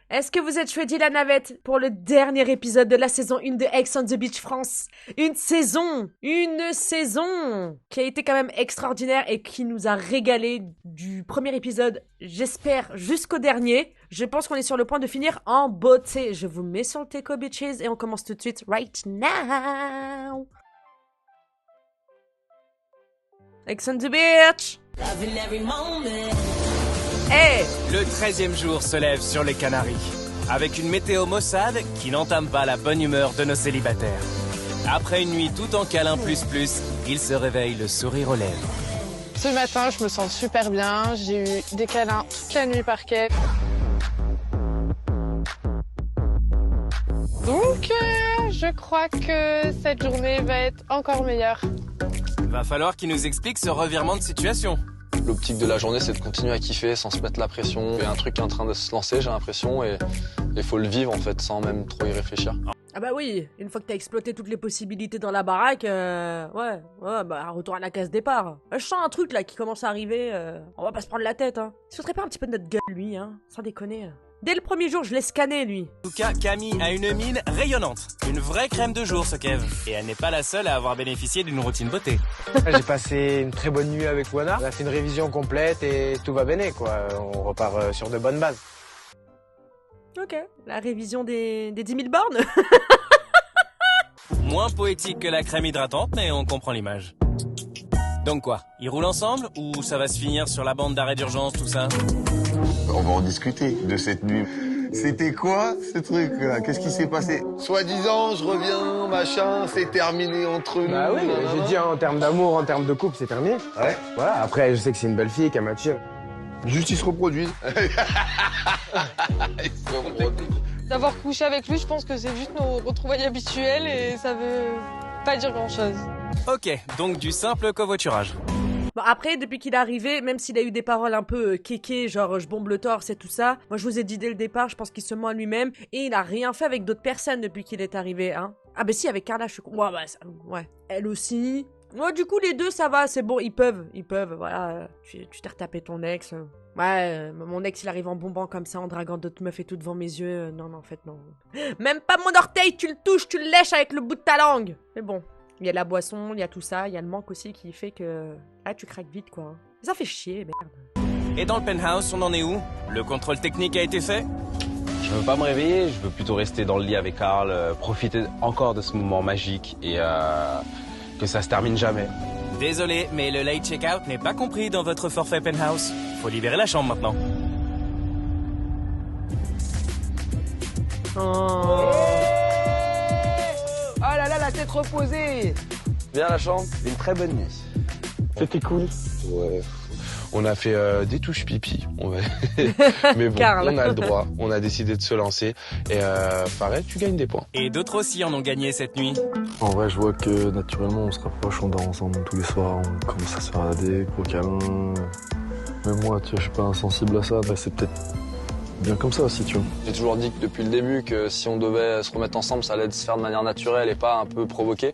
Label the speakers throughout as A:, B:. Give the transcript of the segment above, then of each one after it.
A: Est-ce que vous êtes choisi la navette pour le dernier épisode de la saison 1 de Ex on the Beach France? Une saison qui a été quand même extraordinaire et qui nous a régalé du premier épisode, j'espère, jusqu'au dernier. Je pense qu'on est sur le point de finir en beauté. Je vous mets sur le Teco Bitches et on commence tout de suite right now. Ex on the Beach. Hey!
B: Le 13e jour se lève sur les Canaries, avec une météo maussade qui n'entame pas la bonne humeur de nos célibataires. Après une nuit tout en câlin plus, ils se réveillent le sourire aux lèvres.
C: Ce matin, je me sens super bien, j'ai eu des câlins toute la nuit par Kev. Donc, je crois que cette journée va être encore meilleure.
B: Va falloir qu'il nous explique ce revirement de situation.
D: L'optique de la journée, c'est de continuer à kiffer sans se mettre la pression. Il y a un truc qui est en train de se lancer, j'ai l'impression, et il faut le vivre en fait, sans même trop y réfléchir.
A: Ah bah oui, une fois que t'as exploité toutes les possibilités dans la baraque, bah retour à la case départ. Je sens un truc là qui commence à arriver, on va pas se prendre la tête, hein. Il se foutrait pas un petit peu de notre gueule, lui, hein, sans déconner. Dès le premier jour, je l'ai scanné, lui.
B: En tout cas, Camille a une mine rayonnante. Une vraie crème de jour, ce Kev. Et elle n'est pas la seule à avoir bénéficié d'une routine beauté.
E: J'ai passé une très bonne nuit avec Wana. On a fait une révision complète et tout va bien, quoi. On repart sur de bonnes bases.
A: Ok, la révision des 10 000 bornes.
B: Moins poétique que la crème hydratante, mais on comprend l'image. Donc quoi, ils roulent ensemble ou ça va se finir sur la bande d'arrêt d'urgence, tout ça?
F: On va en discuter de cette nuit. C'était quoi ce truc là? Qu'est-ce qui s'est passé? Soi-disant, je reviens, machin, c'est terminé entre nous.
E: Bah oui, j'ai dit en termes d'amour, en termes de couple, c'est terminé.
F: Ouais.
E: Voilà, après je sais que c'est une belle fille, qu'elle m'attire.
F: Juste ils se reproduisent. Ils se reproduisent.
C: D'avoir couché avec lui, je pense que c'est juste nos retrouvailles habituelles et ça veut pas dire grand-chose.
B: Ok, donc du simple covoiturage.
A: Bon, après, depuis qu'il est arrivé, même s'il a eu des paroles un peu kéké, genre je bombe le torse et tout ça, moi je vous ai dit dès le départ, je pense qu'il se ment à lui-même et il a rien fait avec d'autres personnes depuis qu'il est arrivé, hein. Ah bah si, avec Carla, je suis con. Ouais, bah, ouais. Elle aussi. Ouais, du coup, les deux, ça va, c'est bon, ils peuvent, voilà. Tu t'es retapé ton ex. Ouais, mon ex, il arrive en bombant comme ça, en draguant d'autres meufs et tout devant mes yeux. Non, en fait, non. Même pas mon orteil, tu le touches, tu le lèches avec le bout de ta langue. Mais bon, il y a la boisson, il y a tout ça, il y a le manque aussi qui fait que... Ah, tu craques vite, quoi. Ça fait chier, merde.
B: Et dans le penthouse, on en est où? Le contrôle technique a été fait?
G: Je veux pas me réveiller, je veux plutôt rester dans le lit avec Karl, profiter encore de ce moment magique et que ça se termine jamais.
B: Désolé, mais le late check-out n'est pas compris dans votre forfait penthouse. Faut libérer la chambre maintenant.
A: Oh.
E: Oh là là, la tête reposée.
D: Viens à la chambre.
E: Une très bonne nuit. C'était cool.
D: Ouais. On a fait des touches pipi, mais bon,
A: Karl.
D: on a le droit, on a décidé de se lancer et pareil, tu gagnes des points.
B: Et d'autres aussi en ont gagné cette nuit.
H: En vrai, je vois que naturellement on se rapproche, on dort ensemble tous les soirs, on commence à se faire des gros câlins. Même moi, tu vois, je suis pas insensible à ça, bah, c'est peut-être bien comme ça aussi, tu vois.
D: J'ai toujours dit que depuis le début que si on devait se remettre ensemble, ça allait se faire de manière naturelle et pas un peu provoqué.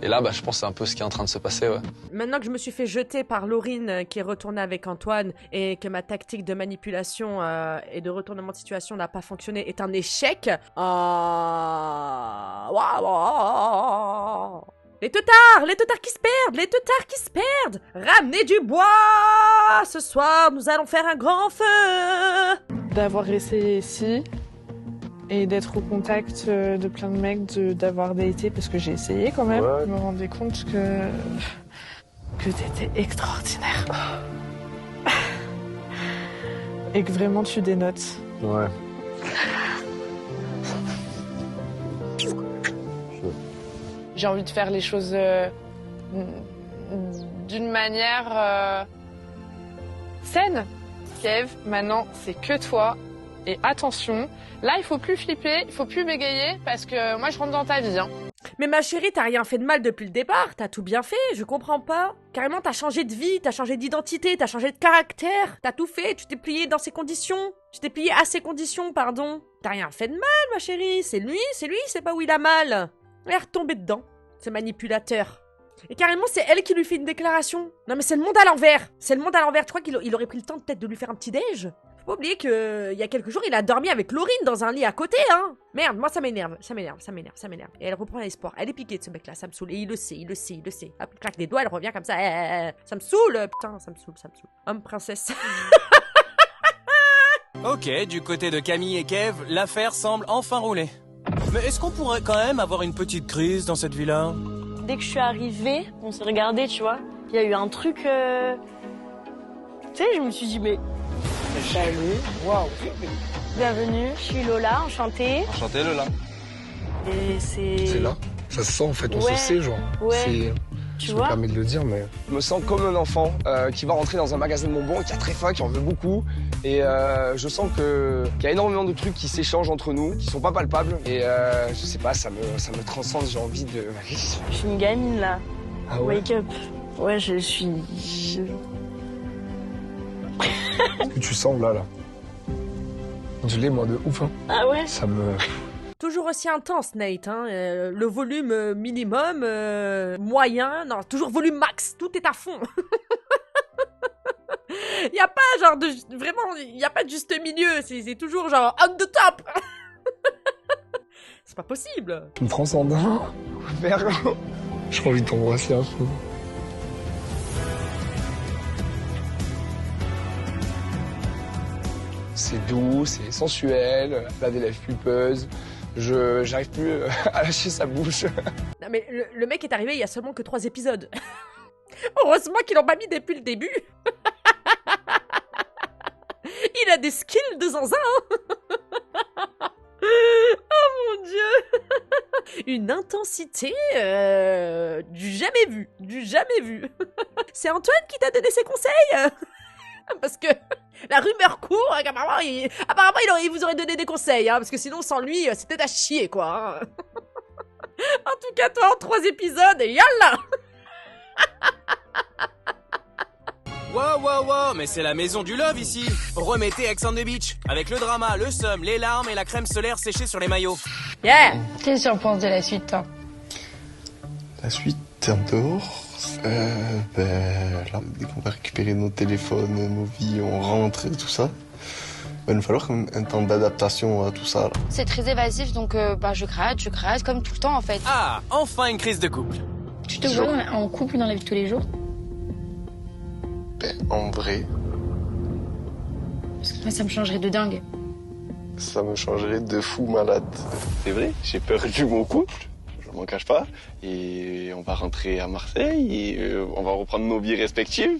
D: Et là, bah, je pense que c'est un peu ce qui est en train de se passer, ouais.
A: Maintenant que je me suis fait jeter par Laurine qui est retournée avec Antoine et que ma tactique de manipulation et de retournement de situation n'a pas fonctionné est un échec. Les teutards qui se perdent. Ramenez du bois. Ce soir, nous allons faire un grand feu.
C: D'avoir essayé ici et d'être au contact de plein de mecs, d'avoir daté, parce que j'ai essayé quand même.
H: Ouais.
C: Je me rendais compte que t'étais extraordinaire. Et que vraiment tu dénotes.
H: Ouais.
C: J'ai envie de faire les choses d'une manière saine. Kev, maintenant, c'est que toi. Et attention, là, il faut plus flipper, il faut plus bégayer, parce que moi, je rentre dans ta vie. Hein.
A: Mais ma chérie, t'as rien fait de mal depuis le départ, t'as tout bien fait, je comprends pas. Carrément, t'as changé de vie, t'as changé d'identité, t'as changé de caractère, t'as tout fait, tu t'es plié dans ces conditions. Tu t'es plié à ces conditions, pardon. T'as rien fait de mal, ma chérie, c'est lui, c'est pas où il a mal. Elle est retombée dedans, ce manipulateur. Et carrément, c'est elle qui lui fait une déclaration. Non mais c'est le monde à l'envers, tu crois qu'il aurait pris le temps peut-être de lui faire un petit déj? Faut pas oublier que il y a quelques jours, il a dormi avec Laurine dans un lit à côté, hein. Merde, moi ça m'énerve. Et elle reprend l'espoir. Elle est piquée de ce mec-là, ça me saoule. Et il le sait. Hop, il claque des doigts, elle revient comme ça. Ça me saoule, putain, ça me saoule. Homme princesse.
B: Ok, du côté de Camille et Kev, l'affaire semble enfin rouler. Mais est-ce qu'on pourrait quand même avoir une petite crise dans cette villa?
I: Dès que je suis arrivée, on s'est regardé, tu vois. Il y a eu un truc... Tu sais, je me suis dit, mais... Salut, waouh. Bienvenue, je suis Lola, enchantée.
D: Enchanté, Lola.
I: Et c'est...
J: C'est là. Ça se sent, en fait, on
I: Ouais.
J: se sait, genre.
I: Ouais. Tu
J: Je me
I: vois.
J: permets de le dire, mais...
E: Je me sens comme un enfant qui va rentrer dans un magasin de bonbons, qui a très faim, qui en veut beaucoup. Et je sens qu'il y a énormément de trucs qui s'échangent entre nous, qui sont pas palpables. Et je sais pas, ça me transcende, j'ai envie de...
I: Je suis une gamine, là.
J: Ah ouais?
I: Wake up. Ouais, je suis...
J: Ce que tu sens, là. Je l'ai, moi, de ouf, hein.
I: Ah ouais?
J: Ça me...
A: Toujours aussi intense, Nate, hein. Le volume minimum, moyen, non, toujours volume max, tout est à fond. Y a pas genre de... Vraiment, y a pas de juste milieu, c'est toujours genre on the top. C'est pas possible.
J: Tu me transcendes. J'ai envie de t'embrasser un peu.
E: C'est doux, c'est sensuel, elle a des lèvres pulpeuses. J'arrive plus à lâcher sa bouche.
A: Non mais le mec est arrivé il y a seulement que 3 épisodes. Heureusement qu'ils l'ont pas mis depuis le début. Il a des skills de zinzin. Oh mon dieu. Une intensité du jamais vu. C'est Antoine qui t'a donné ses conseils. Parce que la rumeur court qu'apparemment il vous aurait donné des conseils, hein, parce que sinon sans lui c'était à chier quoi. Hein. En tout cas toi en 3 épisodes, yallah.
B: Wow, mais c'est la maison du love ici. Remettez Ex on the Beach, avec le drama, le seum, les larmes et la crème solaire séchée sur les maillots.
A: Yeah.
C: Qu'est-ce que tu en penses de la suite, toi?
H: La suite, en dehors, là, dès qu'on va récupérer nos téléphones, nos vies, on rentre et tout ça, il va nous falloir un temps d'adaptation à tout ça. Là.
K: C'est très évasif, donc je gratte, comme tout le temps en fait.
B: Ah, enfin une crise de couple.
K: Tu te vois en couple dans la vie de tous les jours?
H: En vrai,
K: Parce que moi, ça me changerait de dingue.
H: ça me changerait de fou malade. C'est vrai, j'ai perdu mon couple, je m'en cache pas, et on va rentrer à Marseille et on va reprendre nos vies respectives.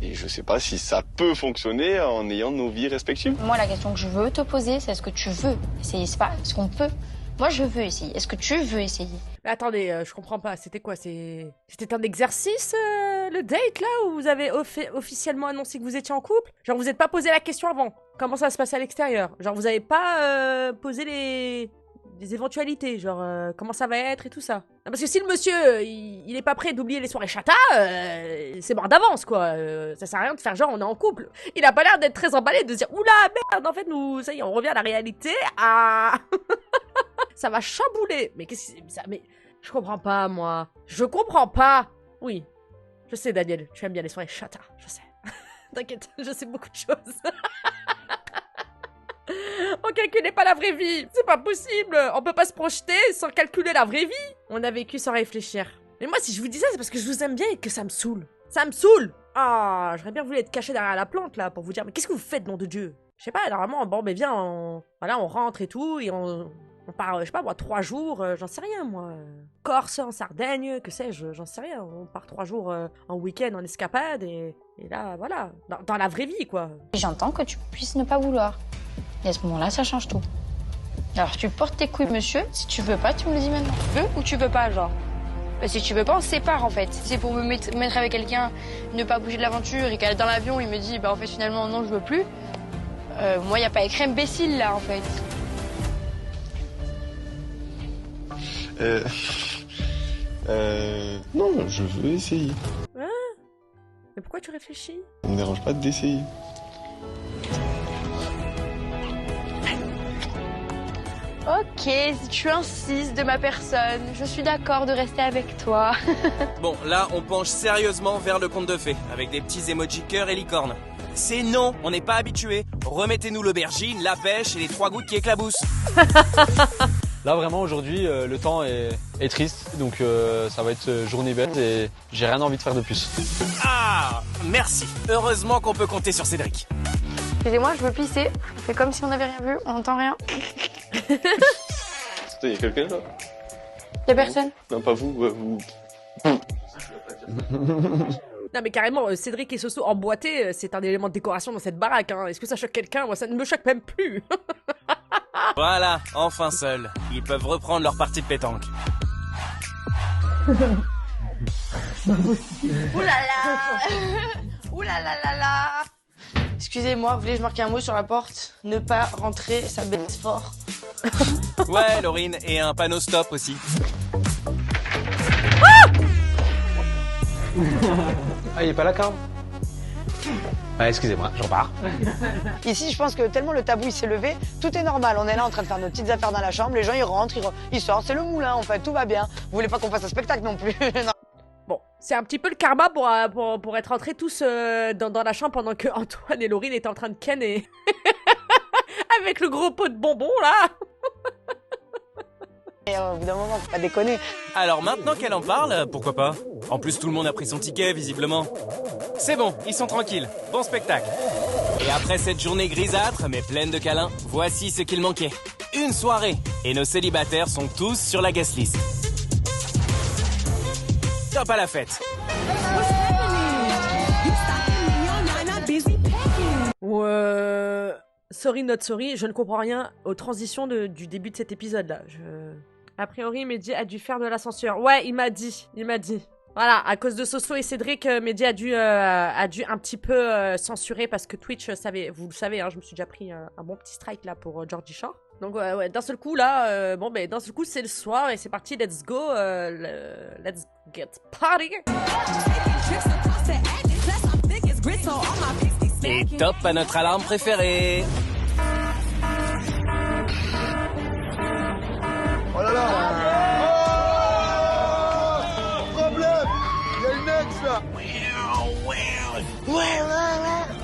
H: Et je sais pas si ça peut fonctionner en ayant nos vies respectives.
K: Moi, la question que je veux te poser, c'est est-ce que tu veux essayer? C'est pas est-ce qu'on peut. Moi, je veux essayer. Est-ce que tu veux essayer?
A: Mais attendez, je comprends pas, c'était quoi? C'était un exercice, le date, là, où vous avez officiellement annoncé que vous étiez en couple? Genre, vous êtes pas posé la question avant? Comment ça va se passer à l'extérieur? Genre, vous avez pas posé les éventualités, genre, comment ça va être et tout ça? Non, parce que si le monsieur, il est pas prêt d'oublier les soirées chata, c'est mort d'avance, quoi. Ça sert à rien de faire genre, on est en couple. Il a pas l'air d'être très emballé, de se dire, oula, merde, en fait, nous, ça y est, on revient à la réalité, ah... Ça va chambouler. Mais qu'est-ce que c'est ça? Mais je comprends pas, moi. Je comprends pas. Oui. Je sais, Daniel, tu aimes bien les soirées chata. Je sais. T'inquiète, je sais beaucoup de choses. On calcule pas la vraie vie. C'est pas possible. On peut pas se projeter sans calculer la vraie vie. On a vécu sans réfléchir. Mais moi, si je vous dis ça, c'est parce que je vous aime bien et que ça me saoule. Ça me saoule. Ah, j'aurais bien voulu être caché derrière la plante, là, pour vous dire, mais qu'est-ce que vous faites, nom de Dieu? Je sais pas, normalement, bon, ben viens, voilà, on rentre et tout, et on part, je sais pas, moi, 3 jours, j'en sais rien, moi. Corse, en Sardaigne, que sais-je, j'en sais rien. On part 3 jours en week-end, en escapade, et là, voilà, dans la vraie vie, quoi.
K: J'entends que tu puisses ne pas vouloir. Et à ce moment-là, ça change tout. Alors, tu portes tes couilles, monsieur. Si tu veux pas, tu me le dis maintenant. Tu veux ou tu veux pas, genre? Si tu veux pas, on se sépare, en fait. Si c'est pour me mettre avec quelqu'un, ne pas bouger de l'aventure, et qu'elle dans l'avion, il me dit, bah, en fait, finalement, non, je veux plus. Moi, y a pas écrit imbécile, là, en fait.
H: Non, je veux essayer.
A: Hein? Mais pourquoi tu réfléchis?
H: Ça me dérange pas d'essayer.
K: Ok, si tu insistes de ma personne, je suis d'accord de rester avec toi.
B: Bon, là, on penche sérieusement vers le conte de fées, avec des petits emojis cœur et licorne. C'est non, on n'est pas habitué. Remettez-nous l'aubergine, la pêche et les 3 gouttes qui éclaboussent.
D: Là vraiment aujourd'hui le temps est triste, donc ça va être journée bête et j'ai rien envie de faire de plus.
B: Ah, merci. Heureusement qu'on peut compter sur Cédric.
K: Excusez-moi, je veux pisser. On fait comme si on n'avait rien vu, on n'entend rien.
H: Il y a quelqu'un là?
K: Y'a personne?
H: Non, pas vous, vous.
A: Non mais carrément, Cédric et Soso emboîtés, c'est un élément de décoration dans cette baraque. Hein. Est-ce que ça choque quelqu'un? Moi ça ne me choque même plus.
B: Voilà, enfin seuls. Ils peuvent reprendre leur partie de pétanque.
I: Oulala. Oulala là là. Excusez-moi, vous voulez que je marque un mot sur la porte? Ne pas rentrer, ça baisse fort.
B: Ouais, Laurine, et un panneau stop aussi.
D: Ah, il est pas là, Carl? Ah, excusez-moi, je repars.
L: Ici, je pense que tellement le tabou il s'est levé, tout est normal. On est là en train de faire nos petites affaires dans la chambre, les gens ils rentrent, ils sortent, c'est le moulin en fait, tout va bien. Vous voulez pas qu'on fasse un spectacle non plus? Non.
A: Bon, c'est un petit peu le karma pour être rentrés tous dans la chambre pendant que Antoine et Laurine étaient en train de ken et... avec le gros pot de bonbons là.
L: Et au bout d'un moment, faut pas déconner.
B: Alors maintenant qu'elle en parle, pourquoi pas? En plus tout le monde a pris son ticket visiblement. C'est bon, ils sont tranquilles. Bon spectacle. Et après cette journée grisâtre mais pleine de câlins, voici ce qu'il manquait. Une soirée. Et nos célibataires sont tous sur la guest list. Top à la fête.
A: Sorry not sorry, je ne comprends rien aux transitions du début de cet épisode là. A priori, Mehdi a dû faire de la censure. Ouais, il m'a dit. Voilà, à cause de Soso et Cédric, Mehdi a dû un petit peu censurer parce que Twitch savait, vous le savez, hein, je me suis déjà pris un bon petit strike là pour Georgie Shore. Donc ouais, d'un seul coup là, d'un seul coup c'est le soir et c'est parti, let's go, let's get party.
B: Et top à notre alarme préférée.
F: Oh là là! Oh problème! Il y a une ex là!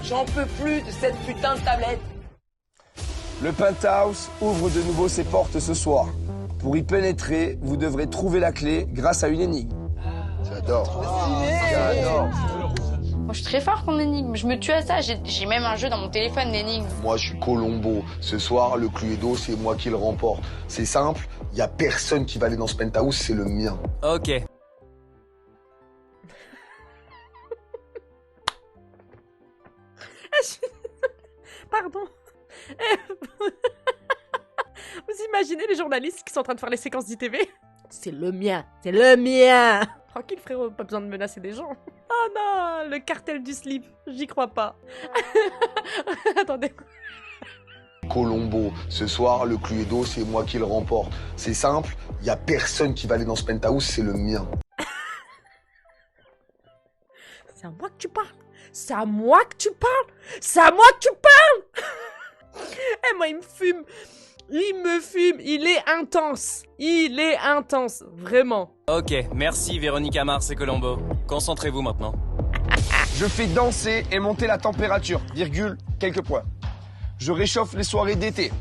L: J'en peux plus de cette putain de tablette.
E: Le penthouse ouvre de nouveau ses portes ce soir. Pour y pénétrer, vous devrez trouver la clé grâce à une énigme.
F: J'adore.
K: Moi, je suis très forte en énigme. Je me tue à ça. J'ai même un jeu dans mon téléphone d'énigmes.
F: Moi, je suis Colombo. Ce soir, le Cluedo, c'est moi qui le remporte. C'est simple, il y a personne qui va aller dans ce penthouse, c'est le mien.
B: Ok.
A: Pardon. Vous imaginez les journalistes qui sont en train de faire les séquences d'ITV? C'est le mien. Tranquille frérot, pas besoin de menacer des gens. Oh non, le cartel du slip, j'y crois pas. Attendez.
F: Colombo, ce soir, le Cluedo, c'est moi qui le remporte. C'est simple, il y a personne qui va aller dans ce penthouse, c'est le mien.
A: C'est à moi que tu parles. Eh moi il me fume. Il est intense, vraiment.
B: Ok, merci Véronica Mars et Colombo. Concentrez-vous maintenant.
E: Je fais danser et monter la température, quelques points. Je réchauffe les soirées d'été.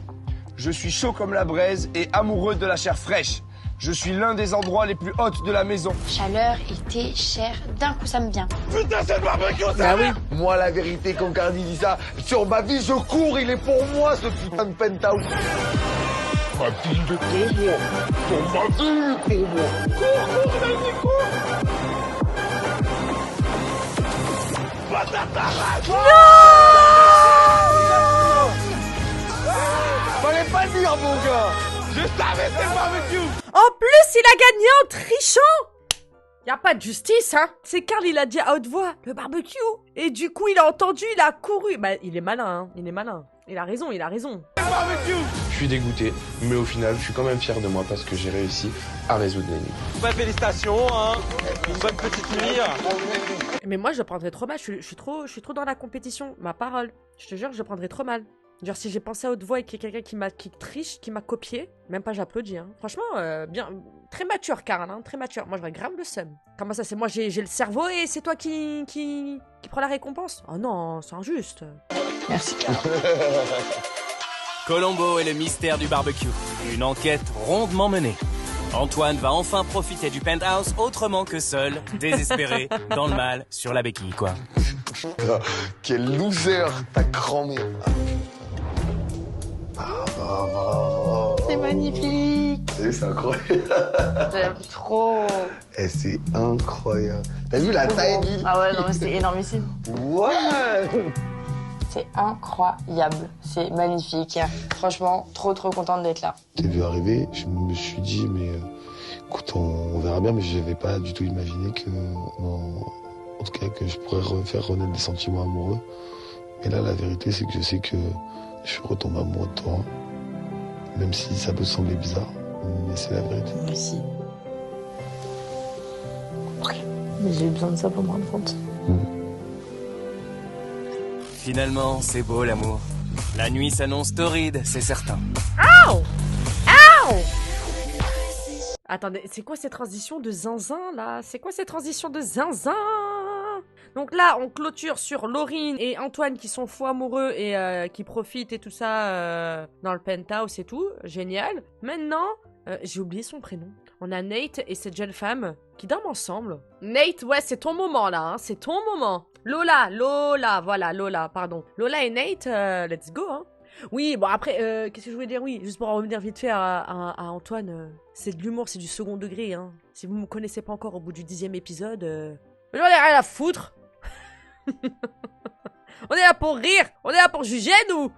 E: Je suis chaud comme la braise et amoureux de la chair fraîche. Je suis l'un des endroits les plus hauts de la maison.
K: Chaleur, été, chair, d'un coup ça me vient.
F: Putain, c'est le barbecue, ça!
A: Bah oui.
F: Moi, la vérité, quand Cardi dit ça, sur ma vie, je cours, il est pour moi, ce putain de penthouse. Ma vie, il est pour moi. Sur ma vie, il est pour moi. Cours, vas-y, cours.
E: Fallait pas le dire, mon gars.
F: Je savais, c'est le barbecue.
A: En plus, il a gagné en trichant. Y a pas de justice, hein. C'est Carl, il a dit à haute voix, le barbecue. Et du coup, il a entendu, il a couru. Bah, il est malin, hein. Il a raison.
J: Je suis dégoûté, mais au final, je suis quand même fier de moi parce que j'ai réussi à résoudre l'énigme.
G: Bah, félicitations, hein. Une bonne petite nuit.
A: Mais moi, je le prendrais trop mal. Je suis trop dans la compétition. Ma parole. Je te jure, je le prendrais trop mal. Genre, si j'ai pensé à haute voix et qu'il y a quelqu'un qui triche, qui m'a copié, même pas j'applaudis. Hein. Franchement, bien, très mature, Karl, hein, très mature. Moi, j'aurais grave le seum. Comment ça, c'est moi, j'ai le cerveau et c'est toi qui prend la récompense? Oh non, c'est injuste.
L: Merci, Karl.
B: Colombo et le mystère du barbecue. Une enquête rondement menée. Antoine va enfin profiter du penthouse autrement que seul, désespéré, dans le mal, sur la béquille, quoi.
F: Putain, quel loser, t'as cramé.
I: C'est magnifique.
F: C'est incroyable.
I: J'aime trop.
F: Eh, c'est incroyable. T'as vu la taille?
I: Ah ouais, non mais c'est énormissime.
F: Ouais.
I: C'est incroyable. C'est magnifique. Franchement, trop contente d'être là.
F: T'es vu arriver, je me suis dit, mais écoute, on verra bien, mais j'avais pas du tout imaginé que, en tout cas, que je pourrais refaire renaître des sentiments amoureux. Et là, la vérité, c'est que je sais que je suis retombé amoureux de toi. Même si ça peut sembler bizarre, mais c'est la vérité.
I: Moi aussi. Mais j'ai eu besoin de ça pour me rendre compte.
B: Finalement, c'est beau l'amour. La nuit s'annonce torride, c'est certain.
A: Ow! Ow! Attendez, c'est quoi ces transitions de zinzin, là? C'est quoi ces transitions de zinzin? Donc là, on clôture sur Laurine et Antoine qui sont fous amoureux et qui profitent et tout ça dans le penthouse et tout. Génial. Maintenant, j'ai oublié son prénom. On a Nate et cette jeune femme qui dorment ensemble. Nate, ouais, c'est ton moment là, hein, c'est ton moment. Lola, voilà, Lola, pardon. Lola et Nate, let's go, hein. Oui, bon après, qu'est-ce que je voulais dire? Oui, juste pour en revenir vite fait à Antoine, c'est de l'humour, c'est du second degré, hein. Si vous me connaissez pas encore au bout du 10e épisode, j'en ai rien à foutre. On est là pour rire, on est là pour juger, nous.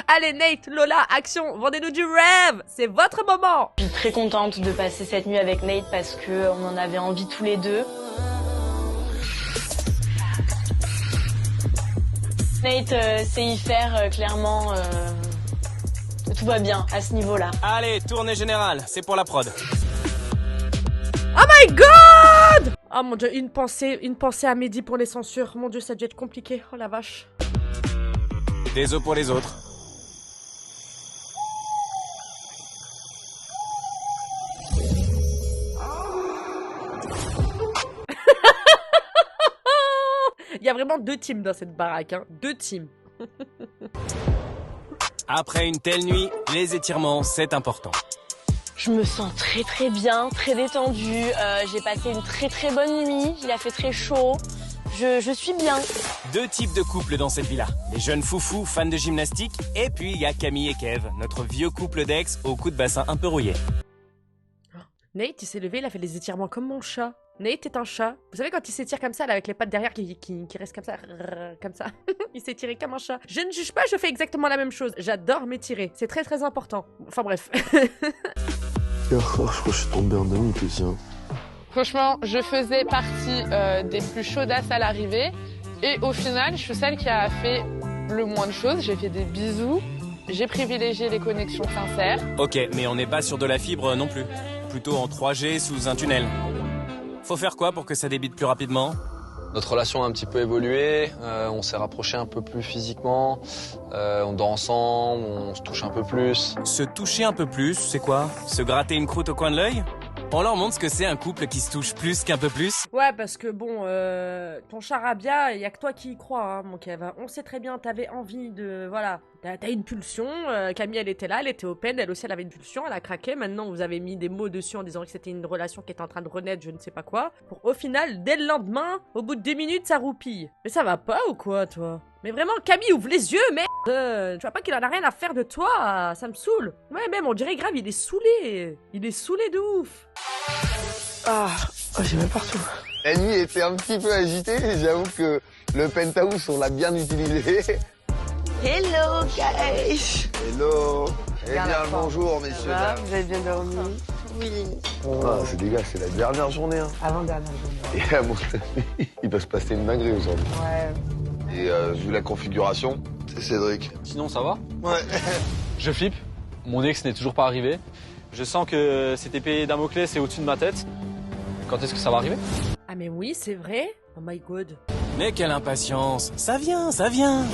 A: Allez Nate, Lola, action, vendez-nous du rêve, c'est votre moment.
I: Je suis très contente de passer cette nuit avec Nate parce qu'on en avait envie tous les deux. Nate sait y faire, clairement, tout va bien à ce niveau-là.
B: Allez, tournée générale, c'est pour la prod.
A: Oh my god! Oh mon dieu, une pensée à midi pour les censures. Mon dieu, ça a dû être compliqué. Oh la vache.
B: Des os pour les autres.
A: Il y a vraiment 2 teams dans cette baraque, hein. 2 teams.
B: Après une telle nuit, les étirements, c'est important.
I: Je me sens très bien, très détendue. J'ai passé une très bonne nuit. Il a fait très chaud. Je suis bien.
B: 2 types de couples dans cette villa. Les jeunes foufous fans de gymnastique. Et puis il y a Camille et Kev, notre vieux couple d'ex au coup de bassin un peu rouillé.
A: Nate, il s'est levé, il a fait les étirements comme mon chat. Nate est un chat. Vous savez quand il s'étire comme ça, là, avec les pattes derrière qui restent comme ça, comme ça. Il s'est tiré comme un chat. Je ne juge pas, je fais exactement la même chose. J'adore m'étirer. C'est très important. Enfin bref.
F: Je crois que je suis tombé en demi aussi. Hein.
C: Franchement, je faisais partie des plus chaudasses à l'arrivée. Et au final, je suis celle qui a fait le moins de choses. J'ai fait des bisous. J'ai privilégié les connexions sincères.
B: Ok, mais on n'est pas sur de la fibre non plus. Plutôt en 3G sous un tunnel. Faut faire quoi pour que ça débite plus rapidement?
D: Notre relation a un petit peu évolué, on s'est rapprochés un peu plus physiquement, on dort ensemble, on se touche un peu plus.
B: Se toucher un peu plus, c'est quoi? Se gratter une croûte au coin de l'œil? On leur montre ce que c'est un couple qui se touche plus qu'un peu plus?
A: Ouais, parce que bon, ton charabia, il y a que toi qui y crois, hein, mon Kev. On sait très bien, t'avais envie de... Voilà, t'as une pulsion, Camille, elle était là, elle était open, elle aussi, elle avait une pulsion, elle a craqué. Maintenant, vous avez mis des mots dessus en disant que c'était une relation qui était en train de renaître, je ne sais pas quoi. Pour au final, dès le lendemain, au bout de 2 minutes, ça roupille. Mais ça va pas ou quoi, toi? Mais vraiment, Camille, ouvre les yeux, merde! Tu vois pas qu'il en a rien à faire de toi? Ça me saoule. Ouais, même, on dirait grave, il est saoulé. Il est saoulé de ouf.
L: Ah, j'ai mal partout.
F: La nuit était un petit peu agitée, j'avoue que le penthouse, on l'a bien utilisé.
L: Hello, guys.
F: Hello. Eh bien, bonjour, messieurs, dames.
L: Vous avez bien dormi? Oui.
F: Ah, c'est des gars, c'est la dernière journée. Hein.
L: Avant-dernière journée.
F: Et à mon avis, il va se passer une dinguerie aujourd'hui.
L: Ouais.
F: Et vu la configuration, c'est Cédric.
M: Sinon, ça va?
F: Ouais.
M: Je flippe. Mon ex n'est toujours pas arrivé. Je sens que cette épée Damoclès est au-dessus de ma tête. Quand est-ce que ça va arriver?
A: Ah mais oui, c'est vrai. Oh my god.
B: Mais quelle impatience. Ça vient, ça vient.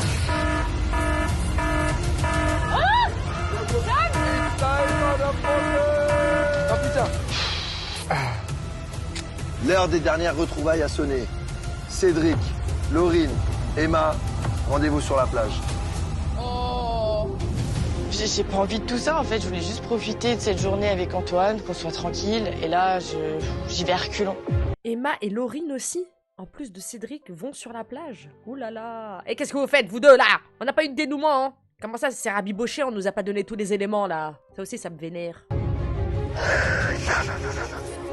E: Oh putain.
N: L'heure des dernières retrouvailles a sonné. Cédric, Laurine, Emma, rendez-vous sur la plage.
O: Oh. J'ai pas envie de tout ça en fait, je voulais juste profiter de cette journée avec Antoine, qu'on soit tranquille, et là j'y vais à reculons.
A: Emma et Laurine aussi, en plus de Cédric, vont sur la plage. Ouh là là. Et qu'est-ce que vous faites, vous deux, là? On n'a pas eu de dénouement, hein? Comment ça, c'est rabiboché, on nous a pas donné tous les éléments, là? Ça aussi, ça me vénère.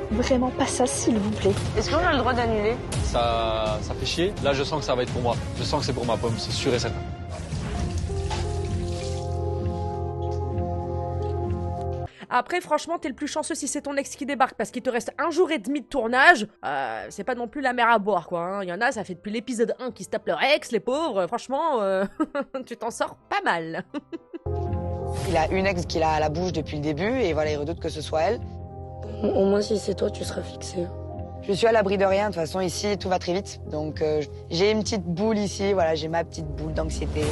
I: Vraiment pas ça, s'il vous plaît.
O: Est-ce qu'on a le droit d'annuler?
M: Ça fait chier. Là, je sens que ça va être pour moi. Je sens que c'est pour ma pomme, c'est sûr et certain.
A: Après, franchement, t'es le plus chanceux si c'est ton ex qui débarque, parce qu'il te reste 1 jour et demi de tournage. C'est pas non plus la mer à boire, quoi. Hein. Il y en a, ça fait depuis l'épisode 1 qui se tapent leur ex, les pauvres. Franchement, tu t'en sors pas mal.
L: Il a une ex qu'il a à la bouche depuis le début, et voilà, il redoute que ce soit elle.
I: Au moins, si c'est toi, tu seras fixé.
L: Je suis à l'abri de rien, de toute façon, ici, tout va très vite. Donc, j'ai une petite boule ici, voilà, j'ai ma petite boule d'anxiété.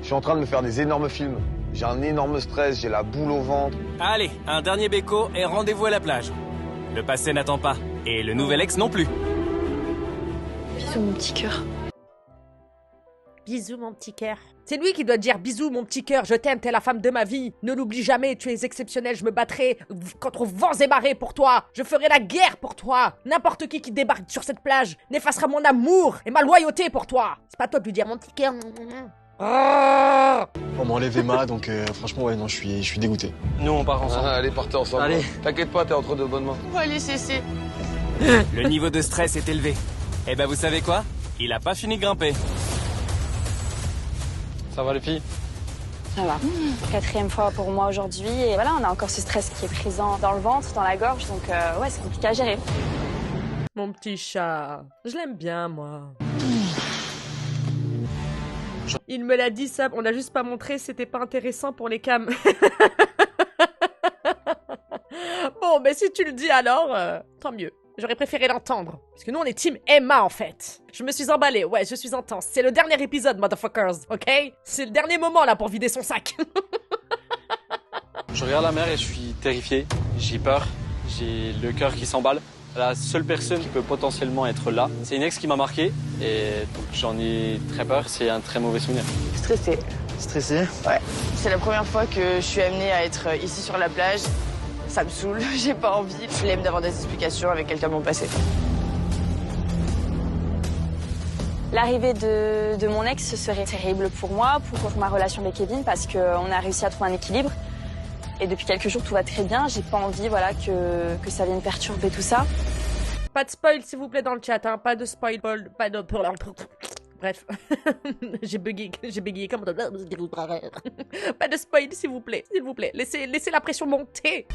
F: Je suis en train de me faire des énormes films. J'ai un énorme stress, j'ai la boule au ventre.
B: Allez, un dernier béco et rendez-vous à la plage. Le passé n'attend pas, et le nouvel ex non plus.
I: Bisous, mon petit cœur.
A: Bisous, mon petit cœur. C'est lui qui doit dire bisous, mon petit cœur, je t'aime, t'es la femme de ma vie. Ne l'oublie jamais, tu es exceptionnel, je me battrai contre vents et marées pour toi. Je ferai la guerre pour toi. N'importe qui débarque sur cette plage n'effacera mon amour et ma loyauté pour toi. C'est pas à toi de lui dire mon petit cœur.
M: On m'enlève Emma, donc franchement, ouais, non, je suis dégoûté. Nous, on part ensemble.
E: Allez, partez ensemble.
M: Allez.
E: T'inquiète pas, t'es entre de bonnes mains.
O: On va aller cesser.
B: Le niveau de stress est élevé. Eh ben, vous savez quoi? Il a pas fini de grimper.
M: Ça va, les filles?
I: Ça va. 4e fois pour moi aujourd'hui, et voilà, on a encore ce stress qui est présent dans le ventre, dans la gorge, donc ouais, c'est compliqué à gérer.
A: Mon petit chat, je l'aime bien, moi. Il me l'a dit, ça, on l'a juste pas montré, c'était pas intéressant pour les cams. Bon, mais si tu le dis alors, tant mieux. J'aurais préféré l'entendre. Parce que nous, on est team Emma, en fait. Je me suis emballée, ouais, je suis intense. C'est le dernier épisode, motherfuckers, ok? C'est le dernier moment, là, pour vider son sac.
M: Je regarde la mer et je suis terrifié. J'ai peur, j'ai le cœur qui s'emballe. La seule personne qui peut potentiellement être là, c'est une ex qui m'a marqué et donc j'en ai très peur, c'est un très mauvais souvenir.
O: Stressé.
M: Stressé?
O: Ouais. C'est la première fois que je suis amenée à être ici sur la plage. Ça me saoule, j'ai pas envie. Flemme d'avoir des explications avec quelqu'un de mon passé.
I: L'arrivée de mon ex, ce serait terrible pour moi, pour ma relation avec Kevin, parce qu'on a réussi à trouver un équilibre. Et depuis quelques jours, tout va très bien. J'ai pas envie, voilà, que ça vienne perturber tout ça.
A: Pas de spoil, s'il vous plaît, dans le chat, hein. Pas de spoil, pas de... Bref. j'ai bégayé comme... Pas de spoil, s'il vous plaît, Laissez la pression monter.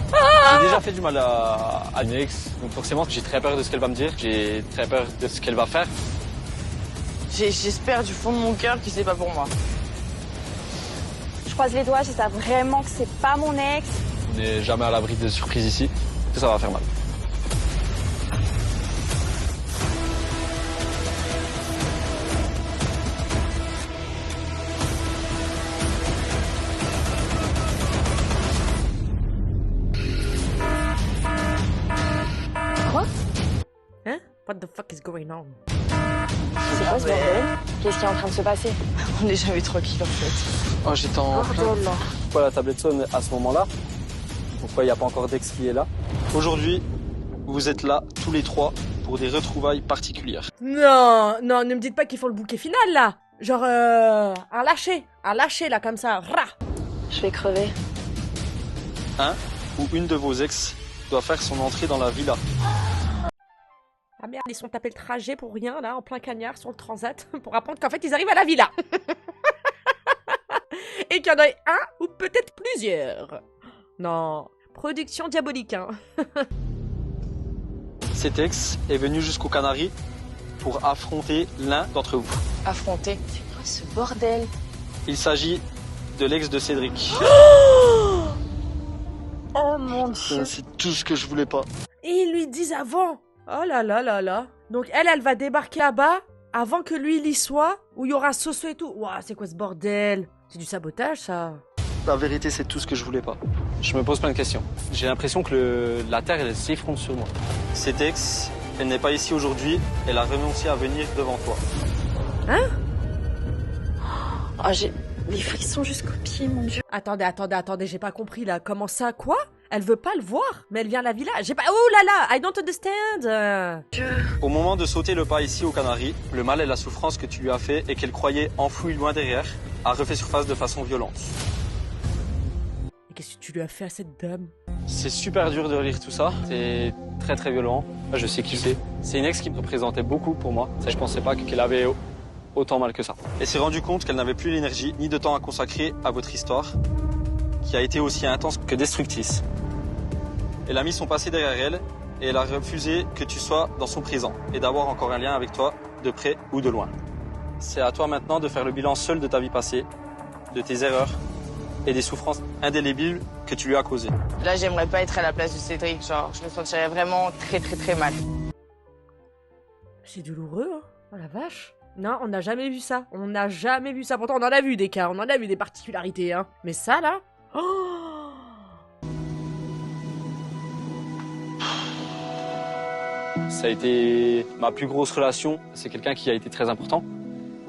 M: J'ai déjà fait du mal à une ex, donc forcément, j'ai très peur de ce qu'elle va me dire. J'ai très peur de ce qu'elle va faire.
O: J'espère du fond de mon cœur que c'est pas pour moi.
I: Je croise les doigts, j'espère vraiment que c'est pas mon ex.
M: On n'est jamais à l'abri de surprises ici, que ça va faire mal.
I: Quoi?
A: Hein? What the fuck is going on?
I: C'est quoi ce bordel? Qu'est-ce qui est en train de se passer?
O: On n'est jamais tranquille en fait.
M: Oh, j'étais en train... Pourquoi la tablette sonne à ce moment-là? Pourquoi il n'y a pas encore d'ex qui est là? Aujourd'hui, vous êtes là, tous les trois, pour des retrouvailles particulières.
A: Non, ne me dites pas qu'ils font le bouquet final, là. Genre, un lâcher, là, comme ça. Rah.
I: Je vais crever.
M: Un ou une de vos ex doit faire son entrée dans la villa.
A: Ah merde, ils sont tapés le trajet pour rien, là, en plein cagnard, sur le transat, pour apprendre qu'en fait, ils arrivent à la villa. Et qu'il y en a un, ou peut-être plusieurs. Non, production diabolique, hein.
M: Cet ex est venu jusqu'aux Canaries pour affronter l'un d'entre vous.
O: Affronter?
I: C'est quoi ce bordel?
M: Il s'agit de l'ex de Cédric.
I: Oh mon Dieu.
M: C'est tout ce que je voulais pas.
A: Et ils lui disent avant. Oh là là là là. Donc elle va débarquer là-bas avant que lui il y soit, où il y aura Soso et tout. Ouah, c'est quoi ce bordel? C'est du sabotage, ça.
M: La vérité, c'est tout ce que je voulais pas. Je me pose plein de questions. J'ai l'impression que la Terre, elle s'effondre sur moi. Cette ex, elle n'est pas ici aujourd'hui. Elle a renoncé à venir devant toi.
A: Hein?
I: Oh, j'ai les frissons jusqu'aux pieds, mon Dieu.
A: Attendez, j'ai pas compris, là. Comment ça, quoi? Elle veut pas le voir, mais elle vient à la villa. J'ai pas... Oh là là, I don't understand.
M: Au moment de sauter le pas ici aux Canaries, le mal et la souffrance que tu lui as fait et qu'elle croyait enfouie loin derrière a refait surface de façon violente.
A: Et qu'est-ce que tu lui as fait à cette dame?
M: C'est super dur de lire tout ça. C'est très très violent. Je sais qui c'est. C'est une ex qui me représentait beaucoup pour moi. Je pensais pas qu'elle avait autant mal que ça. Elle s'est rendue compte qu'elle n'avait plus l'énergie ni de temps à consacrer à votre histoire, qui a été aussi intense que destructrice. Elle a mis son passé derrière elle et elle a refusé que tu sois dans son présent et d'avoir encore un lien avec toi, de près ou de loin. C'est à toi maintenant de faire le bilan seul de ta vie passée, de tes erreurs et des souffrances indélébiles que tu lui as causées.
O: Là, j'aimerais pas être à la place de Cédric, genre, je me sentirais vraiment très très très mal.
A: C'est douloureux, hein. Oh la vache. Non, on n'a jamais vu ça. On n'a jamais vu ça. Pourtant, on en a vu des cas, on en a vu des particularités, hein. Mais ça, là... Oh,
M: ça a été ma plus grosse relation. C'est quelqu'un qui a été très important.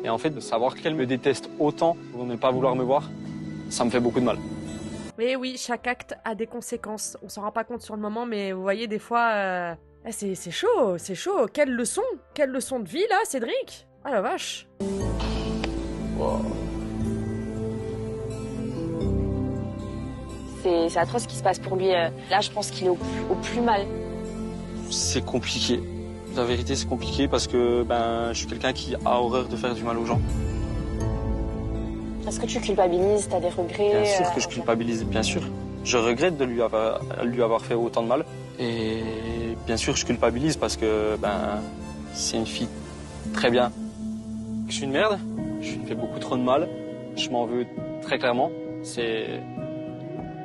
M: Et en fait, de savoir qu'elle me déteste autant pour ne pas vouloir me voir, ça me fait beaucoup de mal.
A: mais oui, chaque acte a des conséquences. On s'en rend pas compte sur le moment, mais vous voyez, des fois... C'est chaud, c'est chaud. Quelle leçon de vie, là, Cédric? Ah la vache.
M: Wow.
I: C'est atroce ce qui se passe pour lui. Là, je pense qu'il est au plus mal.
M: C'est compliqué. La vérité, c'est compliqué parce que je suis quelqu'un qui a horreur de faire du mal aux gens.
I: Est-ce que tu culpabilises? T'as des regrets?
M: Bien sûr que je culpabilise, bien sûr. Je regrette de lui avoir fait autant de mal. Et bien sûr, je culpabilise parce que c'est une fille très bien. Je suis une merde, je lui fais beaucoup trop de mal. Je m'en veux très clairement. C'est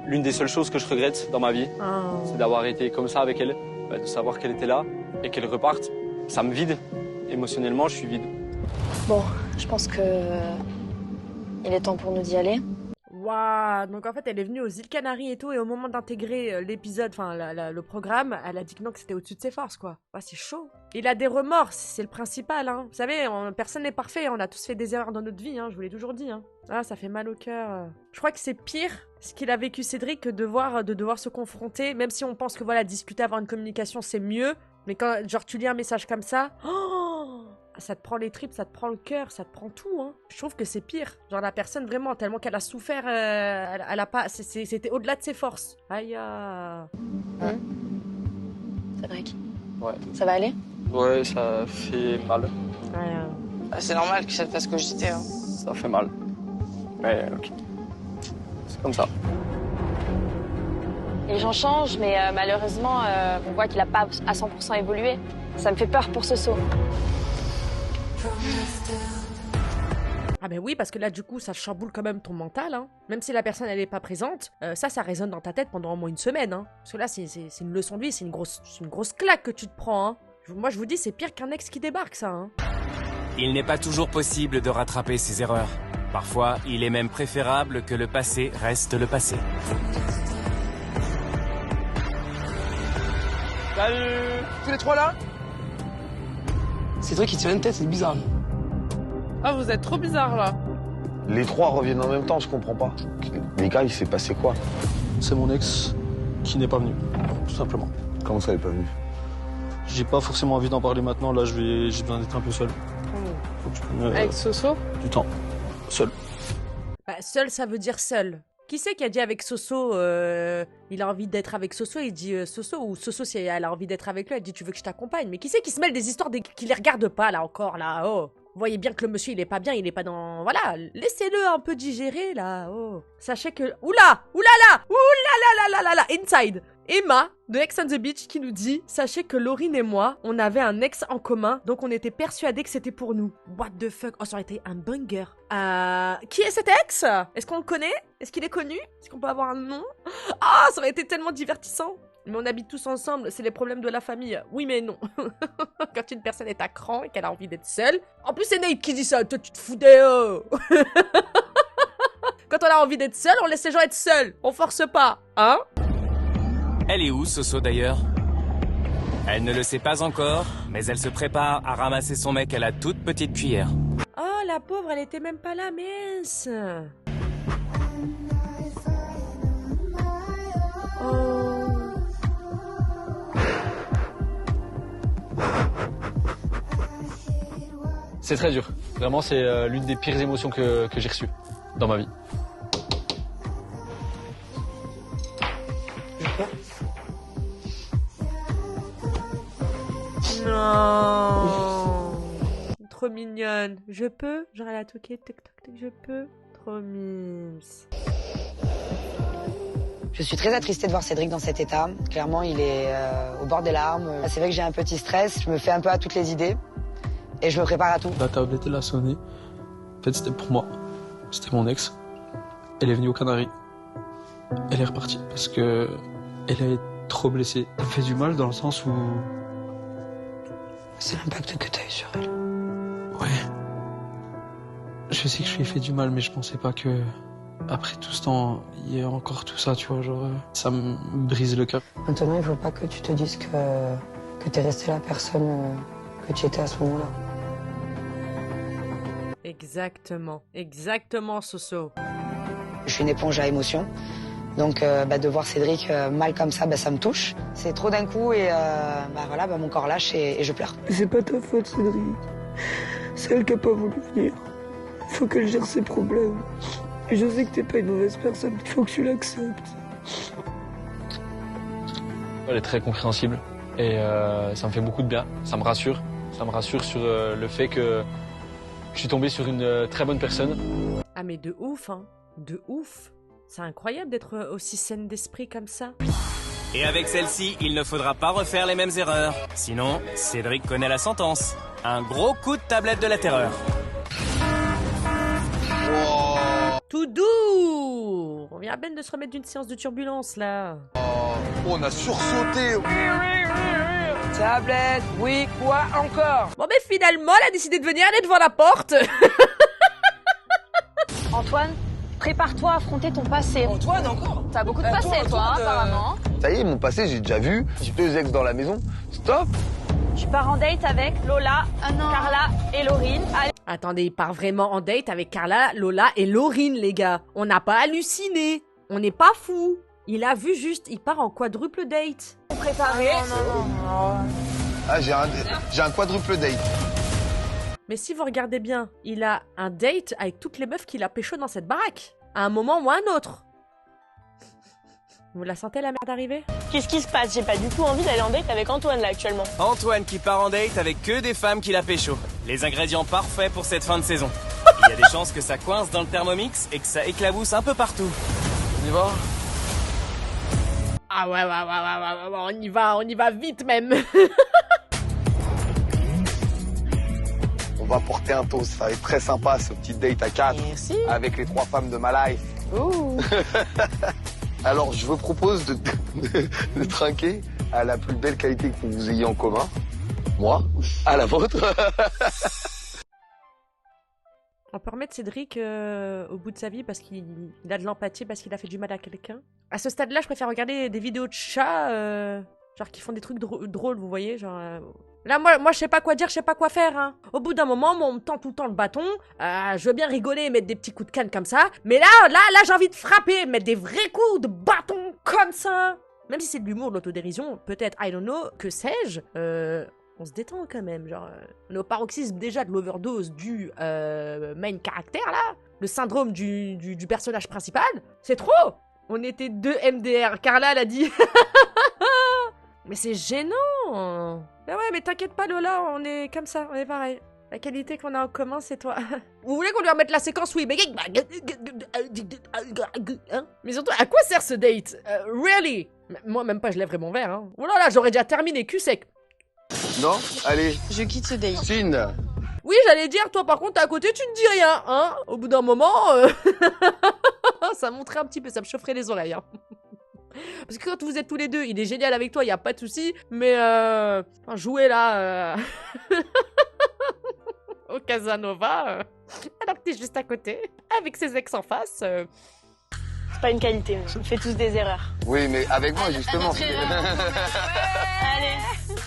M: l'une des seules choses que je regrette dans ma vie.
A: Oh.
M: C'est d'avoir été comme ça avec elle, de savoir qu'elle était là et qu'elle reparte. Ça me vide. Émotionnellement, je suis vide.
I: Bon, je pense que il est temps pour nous d'y aller.
A: Waouh. Donc en fait, elle est venue aux îles Canaries et tout, et au moment d'intégrer l'épisode, enfin le programme, elle a dit que non, que c'était au-dessus de ses forces, quoi. Ouais, c'est chaud. Il a des remords, c'est le principal, hein. Vous savez, personne n'est parfait, on a tous fait des erreurs dans notre vie, hein, je vous l'ai toujours dit, hein. Ah, ça fait mal au cœur. Je crois que c'est pire ce qu'il a vécu Cédric que de devoir se confronter, même si on pense que voilà, discuter, avoir une communication, c'est mieux, mais quand genre tu lis un message comme ça, oh, ça te prend les tripes, ça te prend le cœur, ça te prend tout, hein. Je trouve que c'est pire. Genre la personne vraiment, tellement qu'elle a souffert, elle a pas, c'était au-delà de ses forces. Aïe.
I: Cédric.
M: Ouais.
I: Ça va aller?
M: Ouais, ça fait mal.
O: C'est normal que ça te fasse cogiter. Hein.
M: Ça fait mal. Mais ok. C'est comme ça.
I: Les gens changent, mais malheureusement, on voit qu'il a pas à 100% évolué. Ça me fait peur pour ce saut.
A: Ah ben oui, parce que là, du coup, ça chamboule quand même ton mental, hein. Même si la personne, elle est pas présente, ça résonne dans ta tête pendant au moins une semaine, hein. Parce que là, c'est une leçon de vie, c'est une grosse claque que tu te prends, hein. Moi, je vous dis, c'est pire qu'un ex qui débarque, ça, hein.
B: Il n'est pas toujours possible de rattraper ses erreurs. Parfois, il est même préférable que le passé reste le passé.
E: Salut! Tous les trois là? Cédric, il tient une tête, c'est bizarre.
C: Ah, vous êtes trop bizarre là.
F: Les trois reviennent en même temps, je comprends pas. Les gars, il s'est passé quoi?
M: C'est mon ex qui n'est pas venu, tout simplement.
F: Comment ça, il est pas venu?
M: J'ai pas forcément envie d'en parler maintenant, là j'ai besoin d'être un peu seul. Faut que je prenne,
C: Avec Soso?
M: du temps. Seul.
A: Bah, seul, ça veut dire seul. Qui c'est qui a dit avec Soso, il a envie d'être avec Soso, il dit Soso, ou Soso, si elle a envie d'être avec lui, elle dit tu veux que je t'accompagne. Mais qui c'est qui se mêle des histoires qui les regarde pas, là, encore, là, oh. Vous voyez bien que le monsieur, il est pas bien, il est pas dans... Voilà, laissez-le un peu digérer, là, oh. Sachez que... Oula! Oulala! Inside! Emma, de Ex on the Beach, qui nous dit « Sachez que Laurine et moi, on avait un ex en commun, donc on était persuadés que c'était pour nous. » What the fuck? Oh, ça aurait été un banger. Qui est cet ex? Est-ce qu'on le connaît? Est-ce qu'il est connu? Est-ce qu'on peut avoir un nom? Ah, ça aurait été tellement divertissant. Mais on habite tous ensemble, c'est les problèmes de la famille. Oui, mais non. Quand une personne est à cran et qu'elle a envie d'être seule... En plus, c'est Nate qui dit ça. Toi, tu te fous des... Quand on a envie d'être seul, on laisse les gens être seuls. On force pas, hein?
B: Elle est où, Soso, d'ailleurs? Elle ne le sait pas encore, mais elle se prépare à ramasser son mec à la toute petite cuillère.
A: Oh, la pauvre, elle était même pas là, mince. Oh.
M: C'est très dur. Vraiment, c'est l'une des pires émotions que j'ai reçues dans ma vie.
A: Non. Trop mignonne. Je peux? Genre elle a toqué, tic toc tic, je peux? Trop mimes.
L: Je suis très attristée de voir Cédric dans cet état. Clairement, il est au bord des larmes. C'est vrai que j'ai un petit stress. Je me fais un peu à toutes les idées. Et je me prépare à tout.
P: La tablette, elle a sonné. En fait, c'était pour moi. C'était mon ex. Elle est venue aux Canaries. Elle est repartie parce que elle est trop blessée. Ça me fait du mal dans le sens où...
L: C'est l'impact que t'as eu sur elle.
P: Ouais. Je sais que je lui ai fait du mal, mais je pensais pas que... Après tout ce temps, il y a encore tout ça, tu vois, genre... Ça me brise le cœur.
L: Maintenant, il faut pas que tu te dises que t'es resté la personne que tu étais à ce moment-là.
A: Exactement, Soso.
L: Je suis une éponge à émotions. Donc de voir Cédric mal comme ça, ça me touche. C'est trop d'un coup et voilà, mon corps lâche et je pleure.
P: C'est pas ta faute, Cédric. C'est elle qui a pas voulu venir. Faut qu'elle gère ses problèmes. Et je sais que t'es pas une mauvaise personne, il faut que tu l'acceptes.
M: Elle est très compréhensible et ça me fait beaucoup de bien. Ça me rassure. Ça me rassure sur le fait que je suis tombé sur une très bonne personne.
A: Ah mais de ouf, hein. De ouf. C'est incroyable d'être aussi saine d'esprit comme ça.
B: Et avec celle-ci, il ne faudra pas refaire les mêmes erreurs. Sinon, Cédric connaît la sentence. Un gros coup de tablette de la terreur.
A: Tout doux. On vient à peine de se remettre d'une séance de turbulence, là.
F: Oh, on a sursauté.
L: Tablette, oui, quoi encore?
A: Bon, mais finalement, elle a décidé de venir, elle est devant la porte.
I: Antoine, prépare-toi à affronter ton passé.
L: Antoine, encore?
I: T'as beaucoup de passé, toi, apparemment.
F: Ça y est, mon passé, j'ai déjà vu. J'ai 2 ex dans la maison. Stop.
I: Tu pars en date avec Lola, Carla et Laurine. Allez.
A: Attendez, il part vraiment en date avec Carla, Lola et Laurine, les gars. On n'a pas halluciné. On n'est pas fou. Il a vu juste, il part en quadruple date.
I: Préparé.
F: Ah, j'ai un quadruple date.
A: Mais si vous regardez bien, il a un date avec toutes les meufs qu'il a pécho dans cette baraque. À un moment ou à un autre. Vous la sentez, la merde arriver?
I: Qu'est-ce qui se passe? J'ai pas du tout envie d'aller en date avec Antoine, là, actuellement.
B: Antoine qui part en date avec que des femmes qu'il a pécho. Les ingrédients parfaits pour cette fin de saison. Il y a des chances que ça coince dans le Thermomix et que ça éclabousse un peu partout.
M: On y va?
A: Ah ouais, on y va vite même.
F: On va porter un toast. Ça va être très sympa, ce petit date à 4.
L: Merci.
F: Avec les 3 femmes de ma life.
L: Ouh.
F: Alors, je vous propose de trinquer à la plus belle qualité que vous ayez en commun. Moi, à la vôtre.
A: On peut remettre Cédric au bout de sa vie parce qu'il a de l'empathie, parce qu'il a fait du mal à quelqu'un. À ce stade-là, je préfère regarder des vidéos de chats, genre qui font des trucs drôles, vous voyez, genre... Là, moi, je sais pas quoi dire, je sais pas quoi faire, hein. Au bout d'un moment, moi, on me tend tout le temps le bâton. Je veux bien rigoler et mettre des petits coups de canne comme ça. Mais là, j'ai envie de frapper, mettre des vrais coups de bâton comme ça. Même si c'est de l'humour, de l'autodérision, peut-être, I don't know, que sais-je, on se détend quand même, genre... on est au paroxysme déjà de l'overdose du main caractère, là. Le syndrome du personnage principal. C'est trop. On était 2 MDR. Carla, elle a dit... Mais c'est gênant. Mais ouais, mais t'inquiète pas, Lola, on est comme ça, on est pareil. La qualité qu'on a en commun, c'est toi. Vous voulez qu'on lui remette la séquence où il bégaye? Hein? Mais surtout, à quoi sert ce date? Really? Moi, même pas, je lèverai mon verre. Hein. Oh là là, j'aurais déjà terminé, cul sec.
F: Non? Allez.
O: Je quitte ce date.
F: Cine.
A: Oui, j'allais dire, toi, par contre, t'es à côté, tu ne dis rien, hein? Au bout d'un moment, ça montrait un petit peu, ça me chaufferait les oreilles, hein. Parce que quand vous êtes tous les deux, il est génial avec toi, il y a pas de souci. Mais jouer là, ok. Casanova, alors que t'es juste à côté, avec ses ex en face.
I: C'est pas une qualité, on fait tous des erreurs.
E: Oui, mais avec moi, justement.
I: Allez.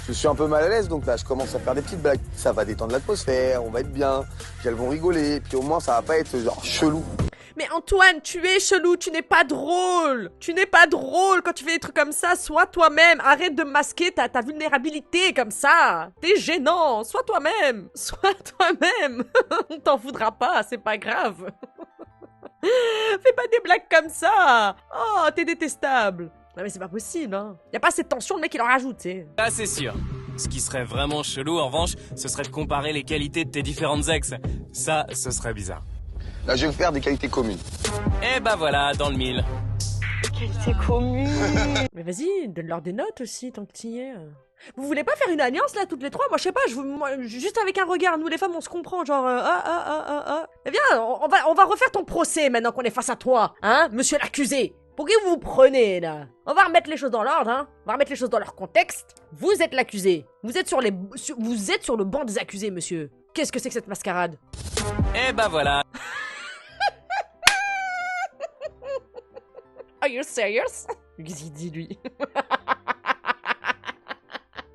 N: Je suis un peu mal à l'aise, donc là, je commence à faire des petites blagues. Ça va détendre l'atmosphère, on va être bien, puis elles vont rigoler, puis au moins, ça va pas être genre chelou.
A: Mais Antoine, tu es chelou, tu n'es pas drôle. Tu n'es pas drôle quand tu fais des trucs comme ça. Sois toi-même. Arrête de masquer ta vulnérabilité comme ça. T'es gênant. Sois toi-même. Sois toi-même. On t'en voudra pas, c'est pas grave. Fais pas des blagues comme ça. Oh, t'es détestable. Non mais c'est pas possible, hein. Y a pas cette tension, le mec il en rajoute, tu sais.
B: Là, c'est sûr. Ce qui serait vraiment chelou, en revanche, ce serait de comparer les qualités de tes différentes ex. Ça, ce serait bizarre.
E: Là, je vais faire des qualités communes.
B: Et bah voilà, dans le mille.
I: Qualité commune.
A: Mais vas-y, donne-leur des notes aussi, tant que t'y es. Vous voulez pas faire une alliance là, toutes les trois? Moi je sais pas, juste avec un regard, nous les femmes on se comprend, genre Eh bien, on va refaire ton procès maintenant qu'on est face à toi, hein, monsieur l'accusé. Pour qui vous vous prenez là? On va remettre les choses dans l'ordre, hein. On va remettre les choses dans leur contexte. Vous êtes l'accusé. Vous êtes sur le banc des accusés, monsieur. Qu'est-ce que c'est que cette mascarade?
B: Et bah voilà.
A: Are you serious? Qu'est-ce qu'il dit lui?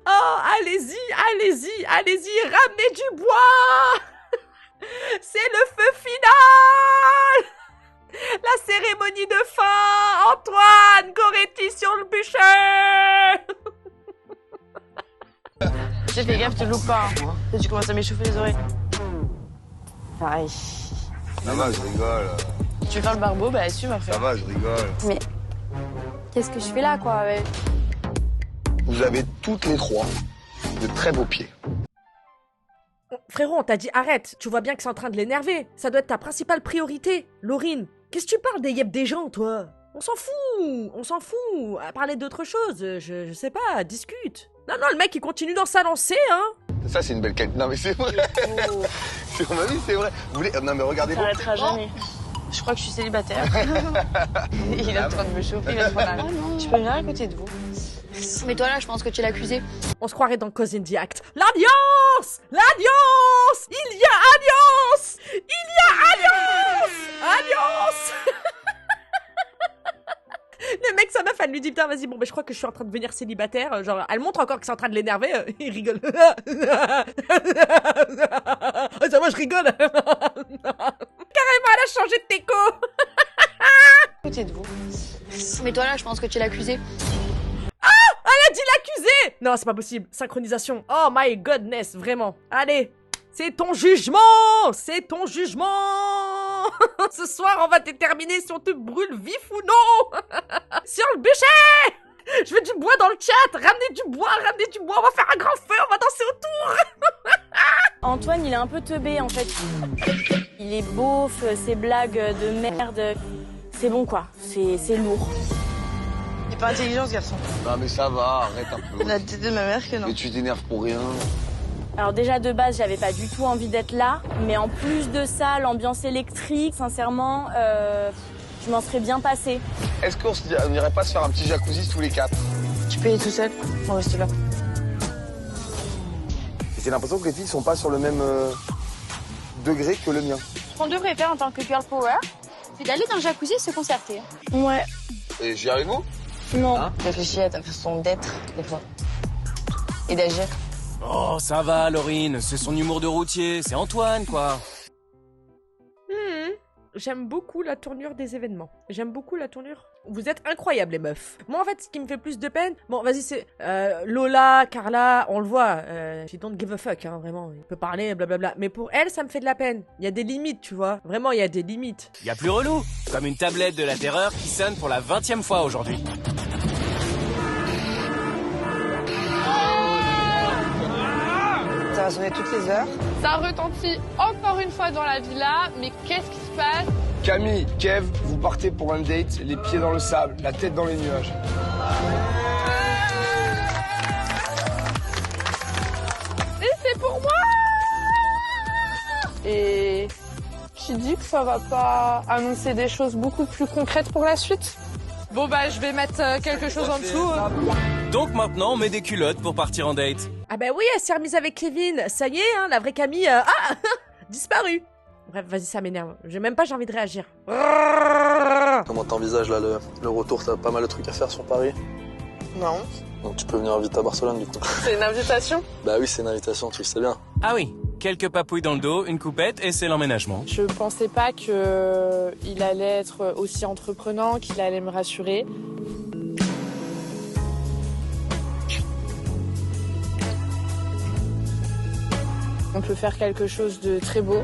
A: Oh, allez-y, allez-y, allez-y, ramenez du bois. C'est le feu final. La cérémonie de fin. Antoine, Goretti sur le bûcher.
O: J'ai fait gaffe, te loupe pas. Hein. Tu commences à m'échauffer les oreilles. Pareil.
E: Ça va, je rigole.
O: Tu veux faire le barbeau? Bah, tu vas faire.
E: Ça va, je rigole.
K: Mais qu'est-ce que je fais là, quoi? Ouais.
E: Vous avez toutes les trois de très beaux pieds.
A: Frérot, on t'a dit arrête. Tu vois bien que c'est en train de l'énerver. Ça doit être ta principale priorité. Laurine, qu'est-ce que tu parles des yep des gens, toi? On s'en fout. On s'en fout. À parler d'autre chose. Je sais pas, discute. Non, le mec, il continue dans sa lancée, hein.
E: Ça, c'est une belle qualité. Non, mais c'est vrai. Sur ma vie, c'est vrai. Vous voulez... Non, mais regardez-moi.
O: T'arrêteras jamais. Je crois que je suis célibataire. Il est en train de me chauffer, il est en train d'arriver. Je peux venir à côté de vous.
K: Mais toi là, je pense que tu es l'accusé.
A: On se croirait dans Cause in the Act. L'alliance! L'alliance! Il y a alliance! Il y a alliance! Alliance! Le mec, sa meuf, elle lui dit putain, vas-y, bon, je crois que je suis en train de devenir célibataire. Genre, elle montre encore que c'est en train de l'énerver. Il rigole. Ça va, je rigole. Carrément, elle a changé de teco.
O: Côté de vous.
K: Mais toi là, je pense que tu es l'accusé.
A: Ah! Elle a dit l'accusé! Non, c'est pas possible. Synchronisation. Oh my godness, vraiment. Allez, c'est ton jugement! C'est ton jugement! Ce soir, on va déterminer si on te brûle vif ou non! Sur le bûcher! Je veux du bois dans le chat! Ramenez du bois, on va faire un grand feu, on va danser autour!
I: Antoine, il est un peu teubé en fait. Il est beauf, ses blagues de merde. C'est bon quoi, c'est lourd.
O: Il est pas intelligent ce garçon.
E: Non, mais ça va, arrête un peu.
O: La tête de ma mère que non.
E: Mais tu t'énerves pour rien.
I: Alors déjà de base, j'avais pas du tout envie d'être là, mais en plus de ça, l'ambiance électrique, sincèrement, je m'en serais bien passée.
E: Est-ce qu'on n'irait pas se faire un petit jacuzzi tous les quatre?
O: Tu peux y aller tout seul, on reste là.
E: J'ai l'impression que les filles sont pas sur le même degré que le mien.
K: Ce qu'on devrait faire en tant que girl power, c'est d'aller dans le jacuzzi et se concerter.
I: Ouais.
E: Et j'y arrive-vous?
I: Non.
E: Hein?
O: Réfléchis à ta façon d'être, des fois. Et d'agir.
B: Oh, ça va, Laurine, c'est son humour de routier, c'est Antoine, quoi.
A: J'aime beaucoup la tournure des événements. J'aime beaucoup la tournure. Vous êtes incroyables, les meufs. Moi, en fait, ce qui me fait plus de peine... Bon, vas-y, c'est... Lola, Carla, on le voit. She don't give a fuck, hein, vraiment. Il peut parler, blablabla. Mais pour elle, ça me fait de la peine. Il y a des limites, tu vois. Vraiment, il y a des limites.
B: Y a plus relou, comme une tablette de la terreur qui sonne pour la 20e fois aujourd'hui.
L: Ça va sonner toutes les heures.
C: Ça retentit encore une fois dans la villa, mais qu'est-ce qui se passe?
E: Camille, Kev, vous partez pour un date, les pieds dans le sable, la tête dans les nuages.
C: Et c'est pour moi! Et tu dis que ça va pas annoncer des choses beaucoup plus concrètes pour la suite? Bon bah je vais mettre quelque chose en dessous.
B: Donc maintenant on met des culottes pour partir en date.
A: Ah bah oui, elle s'est remise avec Kevin. Ça y est, hein, la vraie Camille... disparu. Bref, vas-y, ça m'énerve. J'ai envie de réagir.
D: Comment t'envisages là le retour? T'as pas mal de trucs à faire sur Paris?
C: Non.
D: Donc tu peux venir vite à Barcelone du coup.
C: C'est une invitation?
D: Bah oui, c'est une invitation, tu le sais bien.
B: Ah oui, quelques papouilles dans le dos, une coupette et c'est l'emménagement.
C: Je pensais pas que il allait être aussi entreprenant, qu'il allait me rassurer. On peut faire quelque chose de très beau.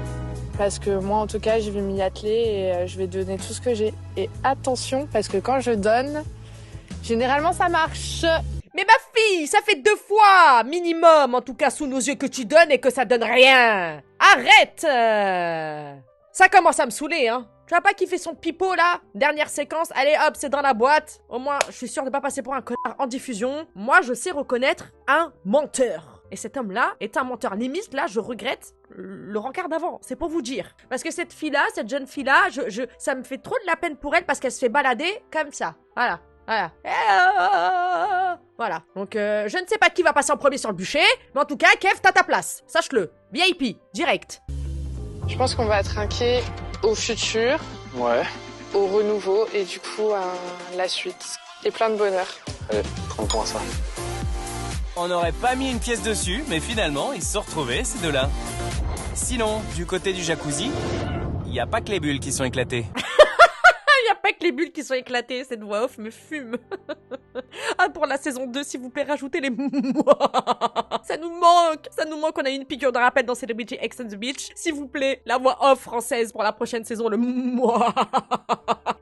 C: Parce que moi, en tout cas, je vais m'y atteler et je vais donner tout ce que j'ai. Et attention, parce que quand je donne, généralement, ça marche.
A: Mais ma fille, ça fait 2 fois minimum, en tout cas sous nos yeux, que tu donnes et que ça donne rien. Arrête Ça commence à me saouler, hein. Tu vois pas qui fait son pipeau, là? Dernière séquence, allez hop, c'est dans la boîte. Au moins, je suis sûre de pas passer pour un connard en diffusion. Moi, je sais reconnaître un menteur. Et cet homme-là est un menteur. Limite, là, je regrette le rencard d'avant. C'est pour vous dire. Parce que cette fille-là, cette jeune fille-là, ça me fait trop de la peine pour elle parce qu'elle se fait balader comme ça. Voilà. Voilà. Voilà. Donc, je ne sais pas qui va passer en premier sur le bûcher, mais en tout cas, Kev, t'as ta place. Sache-le. VIP. Direct.
C: Je pense qu'on va trinquer au futur.
D: Ouais.
C: Au renouveau et du coup, à la suite. Et plein de bonheur.
D: Allez, prends-moi ça.
B: On n'aurait pas mis une pièce dessus, mais finalement, ils se sont retrouvés, ces deux-là. Sinon, du côté du jacuzzi, il n'y a pas que les bulles qui sont éclatées.
A: Il n'y a pas que les bulles qui sont éclatées, cette voix off me fume. Ah, pour la saison 2, s'il vous plaît, rajoutez les Ça nous manque, on a eu une piqûre de rappel dans Celebrity Ex on the Beach. S'il vous plaît, la voix off française pour la prochaine saison, le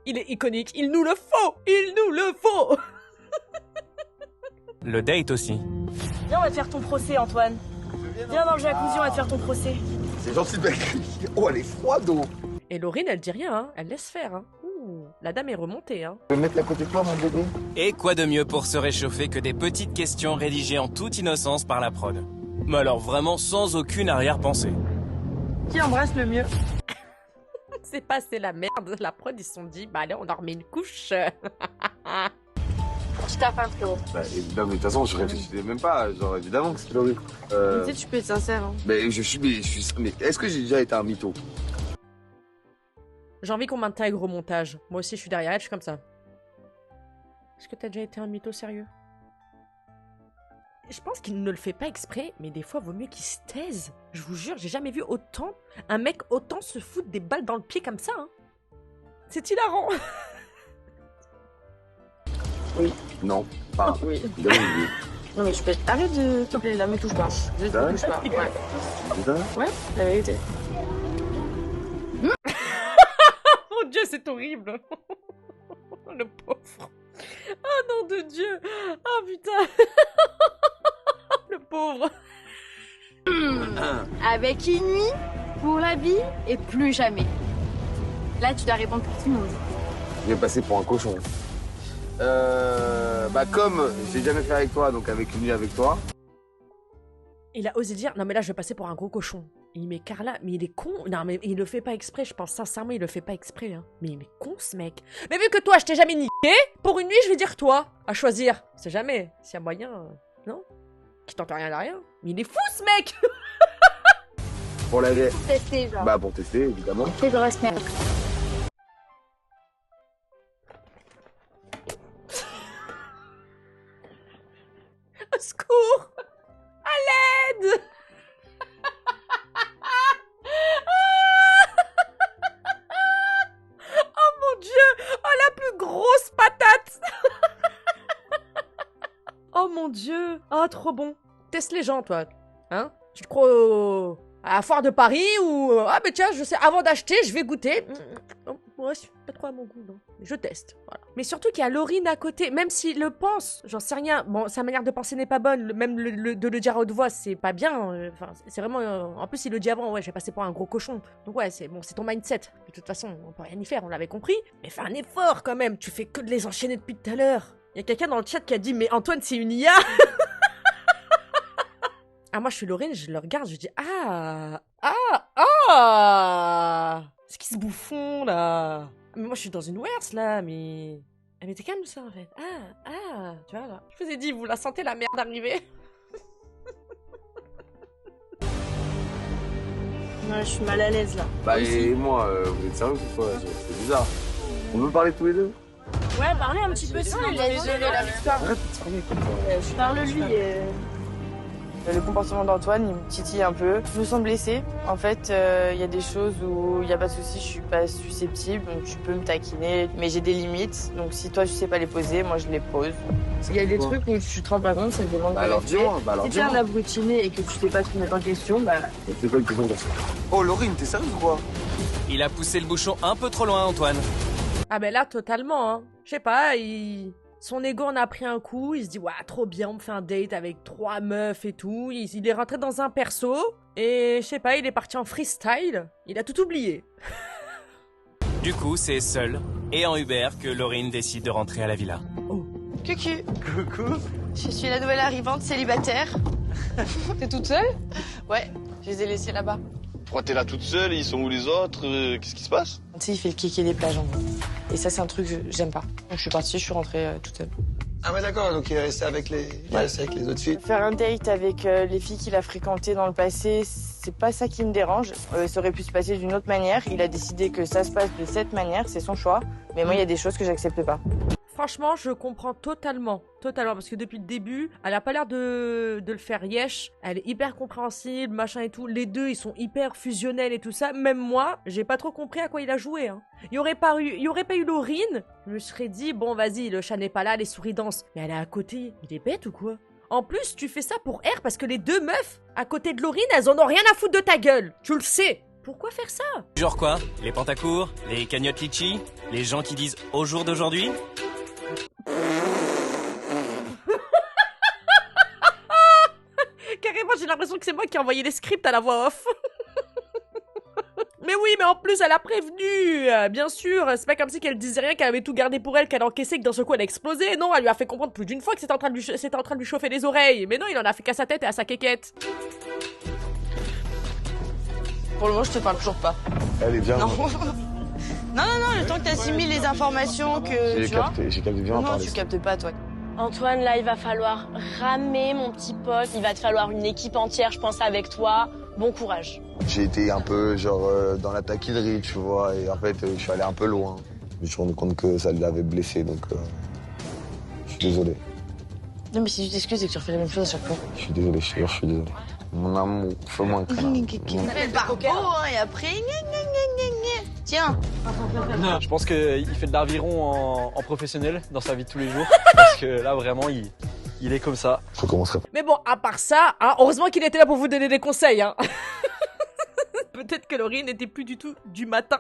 A: Il est iconique, il nous le faut.
B: Le date aussi.
I: Viens, on va te faire ton procès, Antoine. Viens dans le jacuzzi, on va te faire ton procès.
F: C'est gentil de m'écrire. Oh, elle est froide, oh.
A: Et Laurine, elle dit rien, hein. Elle laisse faire, hein. Ouh, la dame est remontée, hein.
F: Je vais me mettre à côté de toi, mon bébé.
B: Et quoi de mieux pour se réchauffer que des petites questions rédigées en toute innocence par la prod. Mais alors vraiment sans aucune arrière-pensée.
I: Qui embrasse le mieux?
A: C'est passé la merde. La prod, ils se sont dit, bah allez, on leur met une couche.
I: Tu tapes un frérot.
F: Bah évidemment, mais de toute façon, je réfléchissais même pas. Genre, évidemment que c'est Laurie.
I: Tu sais, tu peux être sincère. Hein.
F: Mais est-ce que j'ai déjà été un mytho?
A: J'ai envie qu'on m'intègre au montage. Moi aussi, je suis derrière elle, je suis comme ça. Est-ce que t'as déjà été un mytho sérieux? Je pense qu'il ne le fait pas exprès, mais des fois, vaut mieux qu'il se taise. Je vous jure, j'ai jamais vu un mec autant se foutre des balles dans le pied comme ça. Hein. C'est hilarant.
F: Oui. Non. Pas.
I: Oui.
F: Oui.
I: Non mais je peux... Arrête de... S'il te plaît, là, me touche pas. Juste me touche pas. Ouais. Ouais, la vérité.
A: Mon Dieu, c'est horrible. Le pauvre. Oh nom de Dieu. Oh putain. Le pauvre.
K: Avec une nuit pour la vie et plus jamais. Là, tu dois répondre pour tout le monde.
F: Je vais passer pour un cochon. Bah comme j'ai jamais fait avec toi, donc avec une nuit avec toi.
A: Il a osé dire, non mais là je vais passer pour un gros cochon. Il met Carla, mais il est con. Non mais il le fait pas exprès, je pense sincèrement il le fait pas exprès. Hein. Mais il est con ce mec. Mais vu que toi je t'ai jamais niqué, pour une nuit je vais dire toi, à choisir. C'est jamais, s'il y a moyen, non? Qui tente rien à rien. Mais il est fou ce mec.
F: Pour la
K: Pour tester, genre.
F: Bah pour tester évidemment.
K: Quelle grosse merde.
A: Au secours! À l'aide! Oh mon Dieu! Oh la plus grosse patate! Oh mon Dieu! Ah trop bon! Teste les gens toi! Hein? Tu te crois à la foire de Paris ou... Ah mais tiens, je sais, avant d'acheter, je vais goûter. Ouais, c'est pas trop à mon goût, non. Je teste, voilà. Mais surtout qu'il y a Laurine à côté, même s'il le pense, j'en sais rien. Bon, sa manière de penser n'est pas bonne, même de le dire à haute voix, c'est pas bien. Enfin, c'est vraiment... En plus, il le dit avant, ouais, j'ai passé pour un gros cochon. Donc ouais, c'est bon, c'est ton mindset. De toute façon, on peut rien y faire, on l'avait compris. Mais fais un effort quand même, tu fais que de les enchaîner depuis tout à l'heure. Il y a quelqu'un dans le chat qui a dit, mais Antoine, c'est une IA. Ah, moi, je suis Laurine, je le regarde, je dis, c'est qui ce bouffon, là? Mais moi, je suis dans une worse, là, mais... Elle était calme, ça, en fait. Tu vois, là. Je vous ai dit, vous la sentez, la merde arriver?
I: Ouais, je suis mal à l'aise là.
N: Bah et moi, vous êtes sérieux ou quoi? C'est bizarre. On peut parler tous les deux?
I: Ouais, parlez un petit peu sinon il est désolé là.
N: Arrête de parler comme ça.
I: Parle-lui.
O: Le comportement d'Antoine, il me titille un peu. Je me sens blessée. En fait, il y a des choses où il n'y a pas de souci, je suis pas susceptible, donc tu peux me taquiner. Mais j'ai des limites, donc si toi, tu sais pas les poser, moi, je les pose. Il y a des trucs où tu te rends pas compte, ça demande
N: Bah alors dis-moi,
O: Si t'es un abrutiné et que tu sais pas te mettre en question, bah...
N: C'est quoi le question comme ça? Oh Laurine, t'es sérieuse ou quoi?
B: Il a poussé le bouchon un peu trop loin, Antoine.
A: Ah ben là, totalement, hein. Je sais pas, son ego en a pris un coup, il se dit « Ouais, trop bien, on me fait un date avec 3 meufs et tout. » Il est rentré dans un perso, et je sais pas, il est parti en freestyle. Il a tout oublié.
B: Du coup, c'est seul et en Uber que Laurine décide de rentrer à la villa.
O: Cucu. Coucou. Je suis la nouvelle arrivante célibataire. T'es toute seule? Ouais, je les ai laissés là-bas.
H: Pourquoi t'es là toute seule? Ils sont où les autres? Qu'est-ce qui se passe?
O: Tu sais, il fait le kéké des plages en gros. Et ça, c'est un truc que j'aime pas. Donc je suis partie, je suis rentrée toute seule.
N: Ah ouais d'accord, donc il est resté avec les autres filles.
O: Faire un date avec les filles qu'il a fréquentées dans le passé, c'est pas ça qui me dérange. Ça aurait pu se passer d'une autre manière. Il a décidé que ça se passe de cette manière, c'est son choix. Mais moi, il y a des choses que j'accepte pas.
A: Franchement, je comprends totalement, parce que depuis le début, elle a pas l'air de le faire yesh, elle est hyper compréhensible, machin et tout, les deux, ils sont hyper fusionnels et tout ça, même moi, j'ai pas trop compris à quoi il a joué, hein. Il y aurait pas eu Laurine, je me serais dit, bon, vas-y, le chat n'est pas là, les souris dansent, mais elle est à côté, il est bête ou quoi? En plus, tu fais ça pour R parce que les deux meufs, à côté de Laurine, elles en ont rien à foutre de ta gueule, tu le sais. Pourquoi faire ça?
B: Genre quoi? Les pantacours? Les cagnottes litchi? Les gens qui disent « au jour d'aujourd'hui »
A: Carrément, j'ai l'impression que c'est moi qui ai envoyé les scripts à la voix off. Mais oui, mais en plus, elle a prévenu. Bien sûr, c'est pas comme si qu'elle disait rien, qu'elle avait tout gardé pour elle, qu'elle encaissait, que d'un seul coup elle a explosé. Non, elle lui a fait comprendre plus d'une fois que c'était en train de lui chauffer les oreilles. Mais non, il en a fait qu'à sa tête et à sa quéquette.
O: Pour le moment, je te parle toujours pas.
N: Elle est bien.
O: Non. Non, le temps que t'assimiles les informations que
N: J'ai capté, viens en
O: Non,
N: parler.
O: tu captes pas, toi.
I: Antoine, là, il va falloir ramer, mon petit pote. Il va te falloir une équipe entière, je pense, avec toi. Bon courage.
N: J'ai été un peu genre dans la taquinerie, tu vois, et en fait je suis allé un peu loin. Je me suis rendu compte que ça l'avait blessé, donc je suis désolé.
O: Non, mais si tu t'excuses et que tu refais la même chose à chaque fois.
N: Je suis désolé, je te jure, je suis désolé. Mon amour, fais-moi un câlin.
O: Fais le barbeau, hein, et après... Tiens.
M: Je pense qu'il fait de l'aviron en professionnel dans sa vie de tous les jours. Parce que là, vraiment, il est comme ça.
N: Je recommencerai.
A: Mais bon, à part ça, hein, heureusement qu'il était là pour vous donner des conseils, hein. Peut-être que Laurine n'était plus du tout du matin.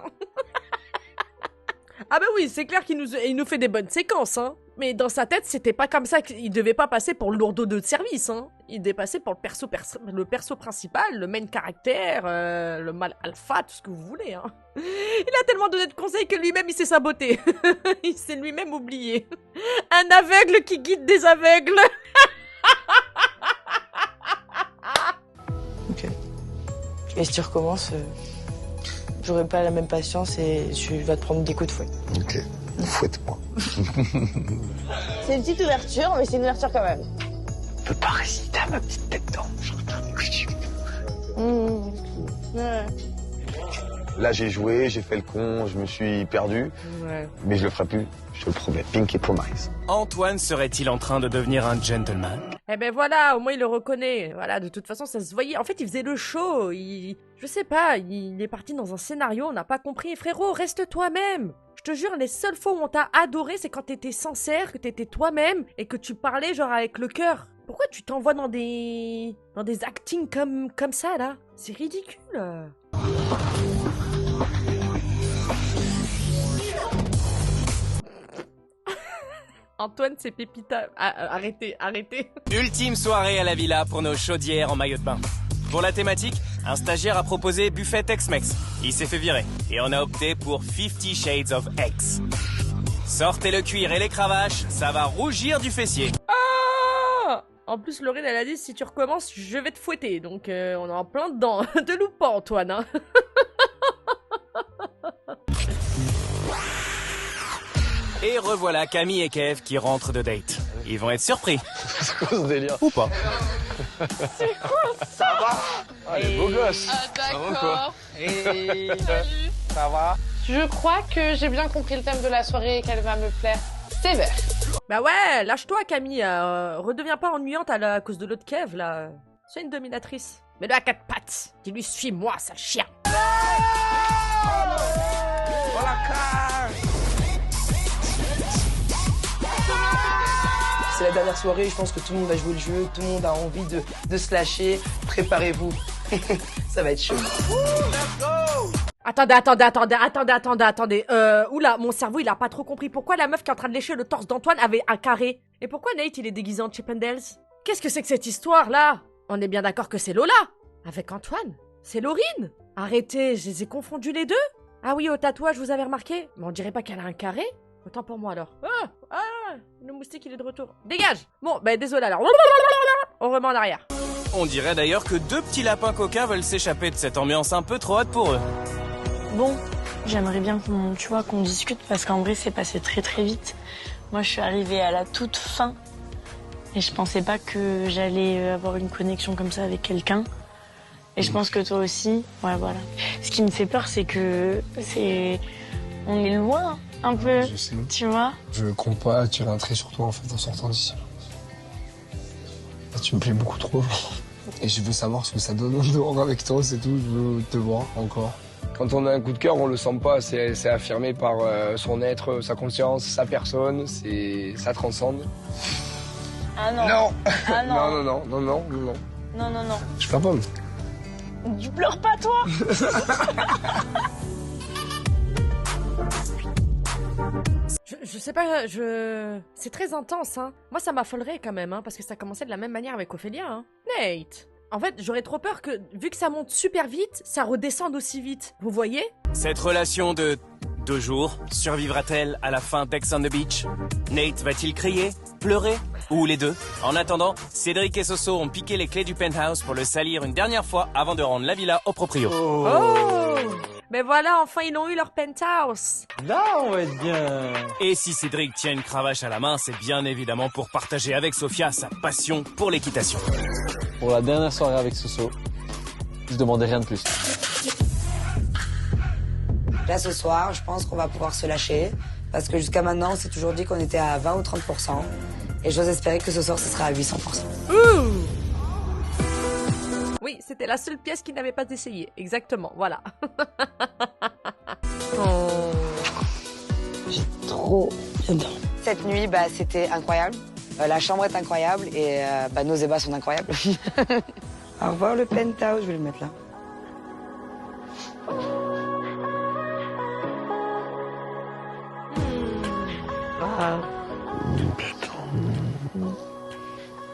A: Ah bah oui, c'est clair qu'il nous fait des bonnes séquences, hein. Mais dans sa tête, c'était pas comme ça qu'il devait pas passer pour le lourdeau de service, hein. Il devait passer pour le perso principal, le main caractère, le mâle alpha, tout ce que vous voulez, hein. Il a tellement donné de conseils que lui-même, il s'est saboté. Il s'est lui-même oublié. Un aveugle qui guide des aveugles.
O: Ok. Et si tu recommences, j'aurai pas la même patience et tu vas te prendre des coups de fouet.
N: Ok, fouette-moi.
I: C'est une petite ouverture, mais c'est une ouverture quand même.
N: Je peux pas résister à ma petite tête d'ange. Là, j'ai joué, j'ai fait le con, je me suis perdu.
A: Ouais.
N: Mais je le ferai plus, je te le promets. Pinky promise.
B: Antoine serait-il en train de devenir un gentleman?
A: Eh ben voilà, au moins il le reconnaît. Voilà, de toute façon, ça se voyait. En fait, il faisait le show. Je sais pas, il est parti dans un scénario, on n'a pas compris. Frérot, reste toi-même. Je te jure, les seules fois où on t'a adoré, c'est quand t'étais sincère, que t'étais toi-même et que tu parlais genre avec le cœur. Pourquoi tu t'envoies dans des actings comme ça, là? C'est ridicule. Antoine, c'est Pépita. Arrêtez.
B: Ultime soirée à la villa pour nos chaudières en maillot de bain. Pour la thématique, un stagiaire a proposé buffet Tex-Mex. Il s'est fait virer et on a opté pour 50 Shades of X. Sortez le cuir et les cravaches, ça va rougir du fessier.
A: Ah! En plus, Laurine, elle a dit, si tu recommences, je vais te fouetter. Donc, on est en plein dedans. De loupe pas, Antoine, hein.
B: Et revoilà Camille et Kev qui rentrent de date. Ils vont être surpris.
D: C'est quoi ce délire?
B: Ou pas.
I: C'est quoi ça?
E: Ah, les beaux gosses.
C: Ah, d'accord.
E: Hey.
C: Salut.
E: Ça va?
C: Je crois que j'ai bien compris le thème de la soirée et qu'elle va me plaire sévère.
A: Bah ouais, lâche-toi Camille, redeviens pas ennuyante à cause de l'autre Kev là. Sois une dominatrice. Mets-le à quatre pattes. Dis-lui suis-moi, sale chien.
Q: C'est la dernière soirée, je pense que tout le monde va jouer le jeu, tout le monde a envie de se lâcher. Préparez-vous, ça va être chaud.
A: Attendez. Oula, mon cerveau il a pas trop compris. Pourquoi la meuf qui est en train de lécher le torse d'Antoine avait un carré? Et pourquoi Nate il est déguisé en Chippendales? Qu'est-ce que c'est que cette histoire là? On est bien d'accord que c'est Lola avec Antoine? C'est Laurine? Arrêtez, je les ai confondus les deux? Ah oui, au tatouage vous avez remarqué? Mais on dirait pas qu'elle a un carré? Autant pour moi alors. Le moustique il est de retour. Dégage! Bon, bah désolé alors. On remet en arrière.
B: On dirait d'ailleurs que deux petits lapins coquins veulent s'échapper de cette ambiance un peu trop haute pour eux.
I: Bon, j'aimerais bien qu'on discute parce qu'en vrai c'est passé très très vite. Moi je suis arrivée à la toute fin et je pensais pas que j'allais avoir une connexion comme ça avec quelqu'un. Et je pense que toi aussi. Ouais, voilà. Ce qui me fait peur c'est que on est loin un peu.
R: Je sais.
I: Tu vois?
R: Je compte pas tirer un trait sur toi en fait en sortant d'ici. Tu me plais beaucoup trop. Et je veux savoir ce que ça donne en dehors avec toi, c'est tout. Je veux te voir encore.
E: Quand on a un coup de cœur, on le sent pas. C'est affirmé par son être, sa conscience, sa personne. Ça transcende.
I: Ah non.
E: Non.
I: Ah non.
E: Non.
I: Non.
R: Je pleure pas.
I: Tu pleures pas toi?
A: Je sais pas, c'est très intense, hein. Moi, ça m'affolerait quand même, hein, parce que ça commençait de la même manière avec Ophélia, hein. Nate! En fait, j'aurais trop peur que, vu que ça monte super vite, ça redescende aussi vite. Vous voyez?
B: Cette relation de 2 jours survivra-t-elle à la fin d'Ex on the Beach? Nate va-t-il crier, pleurer ou les deux? En attendant, Cédric et Soso ont piqué les clés du penthouse pour le salir une dernière fois avant de rendre la villa au proprio.
A: Oh! Mais voilà, enfin ils ont eu leur penthouse.
M: Là, on va être bien.
B: Et si Cédric tient une cravache à la main, c'est bien évidemment pour partager avec Sophia sa passion pour l'équitation.
M: Pour la dernière soirée avec Soso, je demandais rien de plus.
L: Là, ce soir, je pense qu'on va pouvoir se lâcher. Parce que jusqu'à maintenant, on s'est toujours dit qu'on était à 20 ou 30%. Et j'ose espérer que ce soir, ce sera à 800%.
A: Ouh! Oui, c'était la seule pièce qu'il n'avait pas essayé. Exactement, voilà.
L: J'ai trop bien dormi. Cette nuit, c'était incroyable. La chambre est incroyable et nos ébats sont incroyables. Au revoir le penthouse, je vais le mettre là.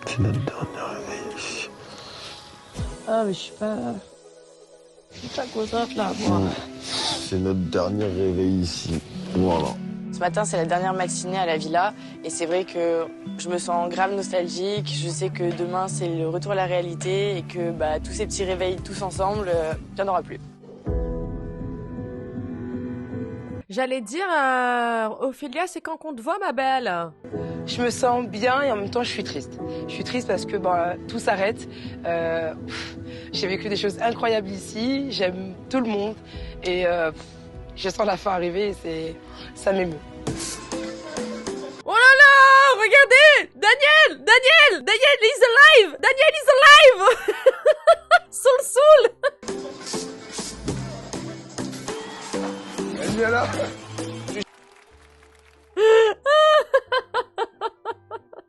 J: C'est notre dernier réveil ici.
I: Ah, mais je suis pas contente là, moi.
N: C'est notre dernier réveil ici. Voilà.
O: Ce matin, c'est la dernière matinée à la villa. Et c'est vrai que je me sens grave nostalgique. Je sais que demain, c'est le retour à la réalité. Et que tous ces petits réveils tous ensemble, il n'y en aura plus.
A: J'allais dire, Ophélia, c'est quand qu'on te voit, ma belle?
Q: Je me sens bien et en même temps je suis triste. Je suis triste parce que tout s'arrête. J'ai vécu des choses incroyables ici, j'aime tout le monde et je sens la fin arriver et ça m'émeut.
A: Oh là là, regardez, Daniel, he's alive, Daniel is alive. Soul.
E: Elle est là.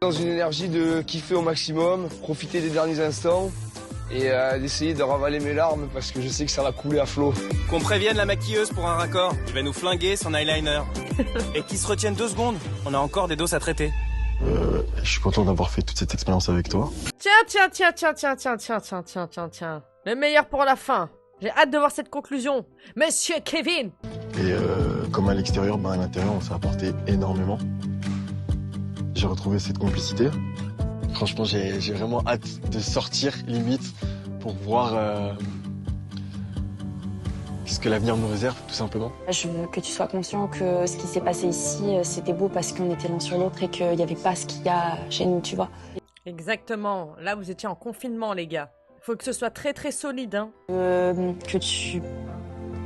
E: Dans une énergie de kiffer au maximum, profiter des derniers instants et d'essayer de ravaler mes larmes parce que je sais que ça va couler à flot.
B: Qu'on prévienne la maquilleuse pour un raccord, il va nous flinguer son eyeliner. Et qu'il se retienne 2 secondes, on a encore des doses à traiter.
J: Je suis content d'avoir fait toute cette expérience avec toi.
A: Tiens. Le meilleur pour la fin. J'ai hâte de voir cette conclusion. Monsieur Kevin.
J: Et comme à l'extérieur, à l'intérieur, on s'est apporté énormément. J'ai retrouvé cette complicité. Franchement, j'ai vraiment hâte de sortir, limite, pour voir ce que l'avenir nous réserve, tout simplement.
I: Je veux que tu sois conscient que ce qui s'est passé ici, c'était beau parce qu'on était l'un sur l'autre et qu'il n'y avait pas ce qu'il y a chez nous, tu vois.
A: Exactement. Là, vous étiez en confinement, les gars. Faut que ce soit très très solide, hein.
I: Que tu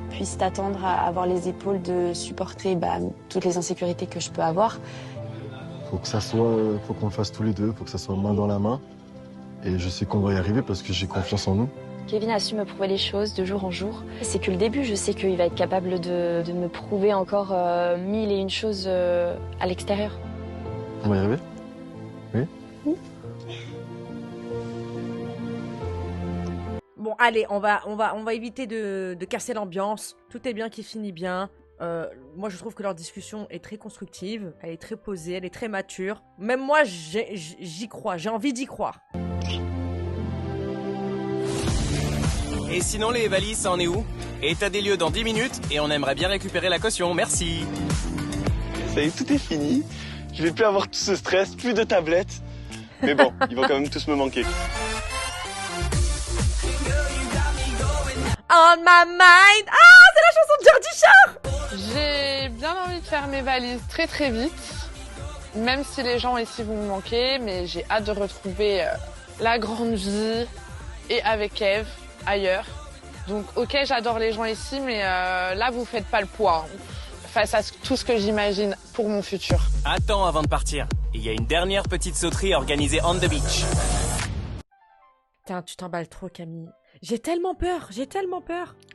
I: puisses t'attendre à avoir les épaules de supporter toutes les insécurités que je peux avoir.
J: Faut qu'on le fasse tous les deux, faut que ça soit main dans la main. Et je sais qu'on va y arriver parce que j'ai confiance en nous.
I: Kevin a su me prouver les choses de jour en jour. C'est que le début, je sais qu'il va être capable de me prouver encore 1001 choses à l'extérieur.
J: On va y arriver? Oui?
A: Bon, allez, on va éviter de casser l'ambiance. Tout est bien qui finit bien. Moi, je trouve que leur discussion est très constructive. Elle est très posée, elle est très mature. Même moi, j'y crois. J'ai envie d'y croire.
B: Et sinon, les valises, ça en est où? État des lieux dans 10 minutes et on aimerait bien récupérer la caution, merci.
H: Ça y est, tout est fini. Je vais plus avoir tout ce stress, plus de tablettes. Mais bon, ils vont quand même tous me manquer.
A: On my mind. Ah, c'est la chanson de Jordi Shore.
C: J'ai bien envie de faire mes valises très très vite. Même si les gens ici vont me manquer, mais j'ai hâte de retrouver la grande vie et avec Eve ailleurs. Donc ok, j'adore les gens ici, mais là vous faites pas le poids hein, face à tout ce que j'imagine pour mon futur.
B: Attends avant de partir. Il y a une dernière petite sauterie organisée on the beach.
A: Putain, tu t'emballes trop, Camille. J'ai tellement peur.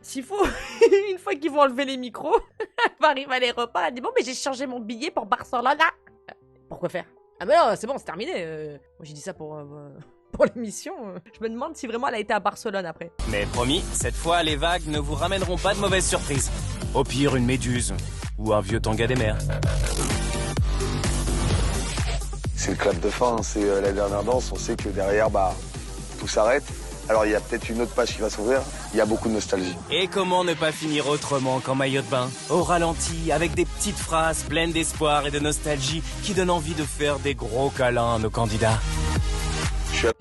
A: S'il faut, une fois qu'ils vont enlever les micros, elle va arriver à l'aéroport, elle dit bon, mais j'ai changé mon billet pour Barcelone. Pourquoi faire? Ah ben non, c'est bon, c'est terminé. Moi j'ai dit ça pour l'émission. Je me demande si vraiment elle a été à Barcelone après.
B: Mais promis, cette fois, les vagues ne vous ramèneront pas de mauvaises surprises. Au pire, une méduse. Ou un vieux tanga des mers.
N: C'est le clap de fin, hein. C'est la dernière danse. On sait que derrière, tout s'arrête. Alors il y a peut-être une autre page qui va s'ouvrir. Il y a beaucoup de nostalgie.
B: Et comment ne pas finir autrement qu'en maillot de bain? Au ralenti, avec des petites phrases pleines d'espoir et de nostalgie qui donnent envie de faire des gros câlins à nos candidats.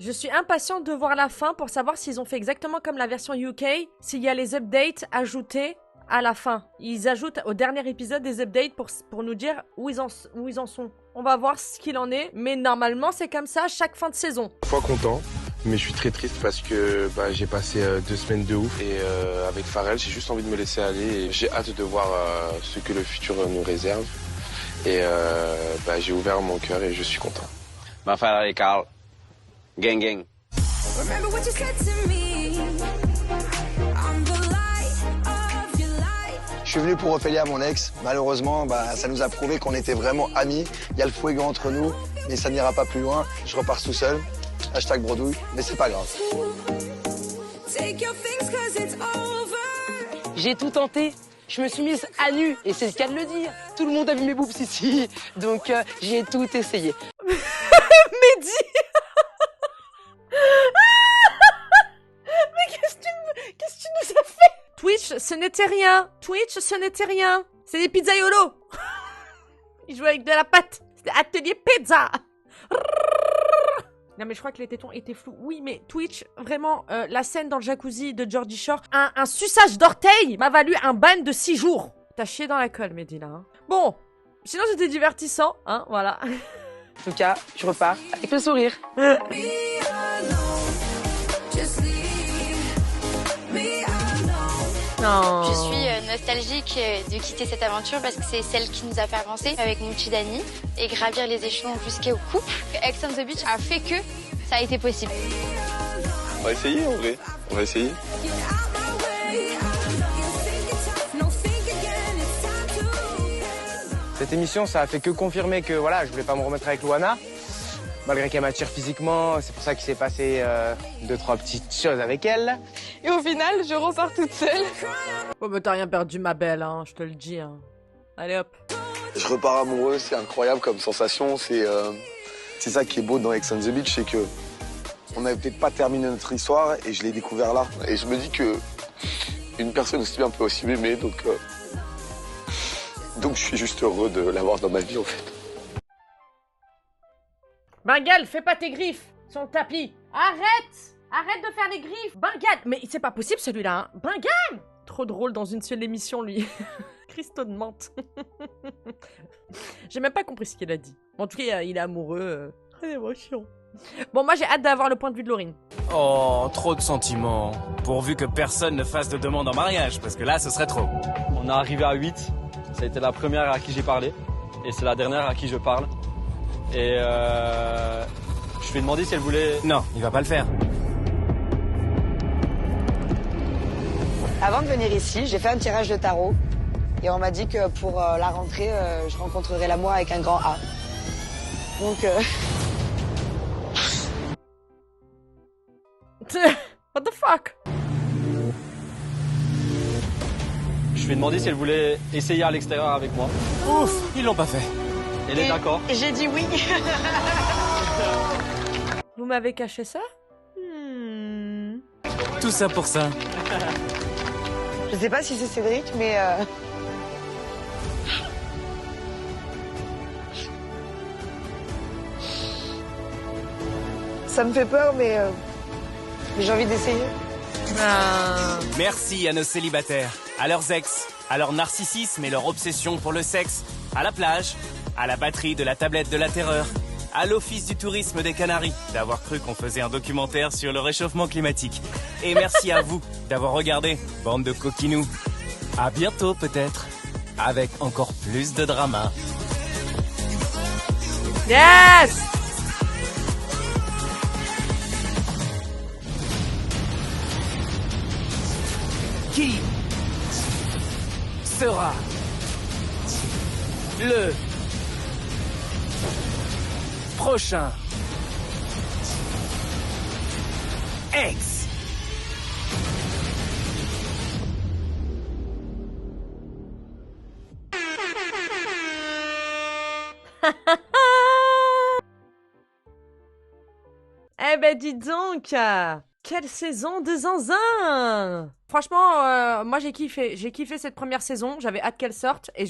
A: Je suis impatiente de voir la fin pour savoir s'ils ont fait exactement comme la version UK, s'il y a les updates ajoutés à la fin. Ils ajoutent au dernier épisode des updates pour nous dire où ils en sont. On va voir ce qu'il en est, mais normalement c'est comme ça chaque fin de saison.
S: Fois content, mais je suis très triste parce que j'ai passé 2 semaines de ouf et avec Pharrell j'ai juste envie de me laisser aller et j'ai hâte de voir ce que le futur nous réserve et j'ai ouvert mon cœur et je suis content.
G: Pharrell et Carl, gang gang.
E: Je suis venu pour Ophélia, mon ex. Malheureusement, ça nous a prouvé qu'on était vraiment amis. Il y a le fuego entre nous, mais ça n'ira pas plus loin. Je repars tout seul. Hashtag bredouille, mais c'est pas grave.
Q: J'ai tout tenté. Je me suis mise à nu, et c'est le cas de le dire. Tout le monde a vu mes boobs ici, donc j'ai tout essayé.
A: Mehdi. Mais qu'est-ce que tu nous as fait? Twitch, ce n'était rien. C'est des pizzaiolos. Ils jouaient avec de la pâte. C'était atelier pizza. Non mais je crois que les tétons étaient flous. Oui mais Twitch, vraiment, la scène dans le jacuzzi de Jordi Shore, un suçage d'orteil m'a valu un ban de 6 jours. T'as chié dans la colle, Mehdi, là. Hein. Bon, sinon c'était divertissant, hein, voilà.
Q: En tout cas, je repars avec le sourire.
K: Non. Je suis nostalgique de quitter cette aventure parce que c'est celle qui nous a fait avancer avec mon petit Dany et gravir les échelons jusqu'au couple. Ex on the Beach a fait que ça a été possible.
H: On va essayer en vrai, on va essayer.
R: Cette émission, ça a fait que confirmer que voilà, je voulais pas me remettre avec Loana. Malgré qu'elle m'attire physiquement, c'est pour ça qu'il s'est passé 2-3 petites choses avec elle.
C: Et au final, je ressors toute seule.
A: Oh mais t'as rien perdu ma belle, hein, je te le dis. Hein. Allez hop.
N: Je repars amoureux, c'est incroyable comme sensation. C'est ça qui est beau dans Ex on the Beach, c'est que on n'avait peut-être pas terminé notre histoire et je l'ai découvert là. Et je me dis que une personne aussi bien peut aussi m'aimer, donc je suis juste heureux de l'avoir dans ma vie en fait.
A: Bengal, fais pas tes griffes sur le tapis. Arrête de faire les griffes. Bengal, mais c'est pas possible celui-là. Hein. Bengal. Trop drôle dans une seule émission, lui. Christo de menthe. J'ai même pas compris ce qu'il a dit. En tout cas, il est amoureux. Émotion. Bon, moi j'ai hâte d'avoir le point de vue de Laurine.
B: Oh, trop de sentiments. Pourvu que personne ne fasse de demande en mariage, parce que là, ce serait trop.
M: On est arrivé à 8. Ça a été la première à qui j'ai parlé. Et c'est la dernière à qui je parle. Et je lui ai demandé si elle voulait...
B: Non, il va pas le faire.
L: Avant de venir ici, j'ai fait un tirage de tarot. Et on m'a dit que pour la rentrée, je rencontrerais l'amour avec un grand A. Donc...
A: What the fuck?
M: Je lui ai demandé si elle voulait essayer à l'extérieur avec moi.
B: Ouf, ils l'ont pas fait.
M: Elle est d'accord.
L: Et j'ai dit oui.
A: Vous m'avez caché ça?
B: Tout ça pour ça.
L: Je sais pas si c'est Cédric, mais... Ça me fait peur, mais j'ai envie d'essayer.
B: Merci à nos célibataires, à leurs ex, à leur narcissisme et leur obsession pour le sexe, à la plage, à la batterie de la tablette de la terreur, à l'Office du tourisme des Canaries d'avoir cru qu'on faisait un documentaire sur le réchauffement climatique. Et merci à vous d'avoir regardé, bande de coquinous. À bientôt peut-être, avec encore plus de drama.
A: Yes!
B: Qui sera le prochain ex?
A: Eh ben dis donc, quelle saison de zinzin! Franchement, moi j'ai kiffé cette première saison, j'avais hâte qu'elle sorte et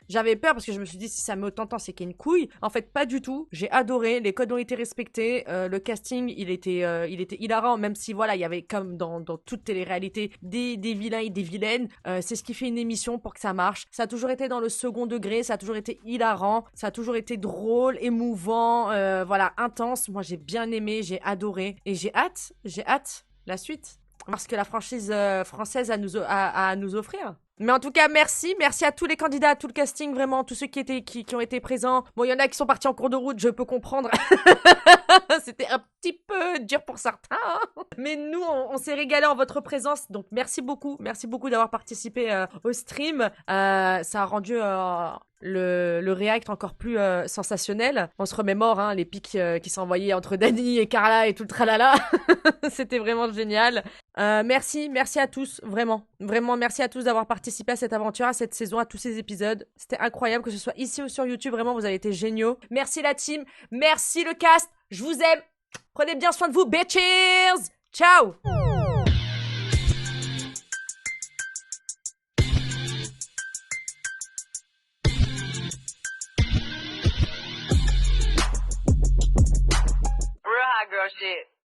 A: j'avais peur parce que je me suis dit si ça met autant de temps c'est qu'il y a une couille. En fait pas du tout, j'ai adoré, les codes ont été respectés, le casting il était hilarant même si voilà il y avait comme dans toute télé-réalité des vilains et des vilaines, c'est ce qui fait une émission pour que ça marche. Ça a toujours été dans le second degré, ça a toujours été hilarant, ça a toujours été drôle, émouvant, voilà intense. Moi j'ai bien aimé, j'ai adoré et j'ai hâte la suite. Parce que la franchise française a à nous offrir. Mais en tout cas, merci à tous les candidats, à tout le casting, vraiment, tous ceux qui ont été présents. Bon, il y en a qui sont partis en cours de route, je peux comprendre. C'était un petit peu dur pour certains. Hein. Mais nous, on s'est régalé en votre présence. Donc, merci beaucoup d'avoir participé au stream. Ça a rendu le react encore plus sensationnel. On se remémore hein, les pics qui s'envoyaient entre Dani et Carla et tout le tralala. C'était vraiment génial. Merci à tous, vraiment merci à tous d'avoir participé à cette aventure, à cette saison, à tous ces épisodes. C'était incroyable que ce soit ici ou sur YouTube, vraiment vous avez été géniaux. Merci la team, merci le cast, je vous aime. Prenez bien soin de vous, bitches. Ciao.
T: Real hot girl shit.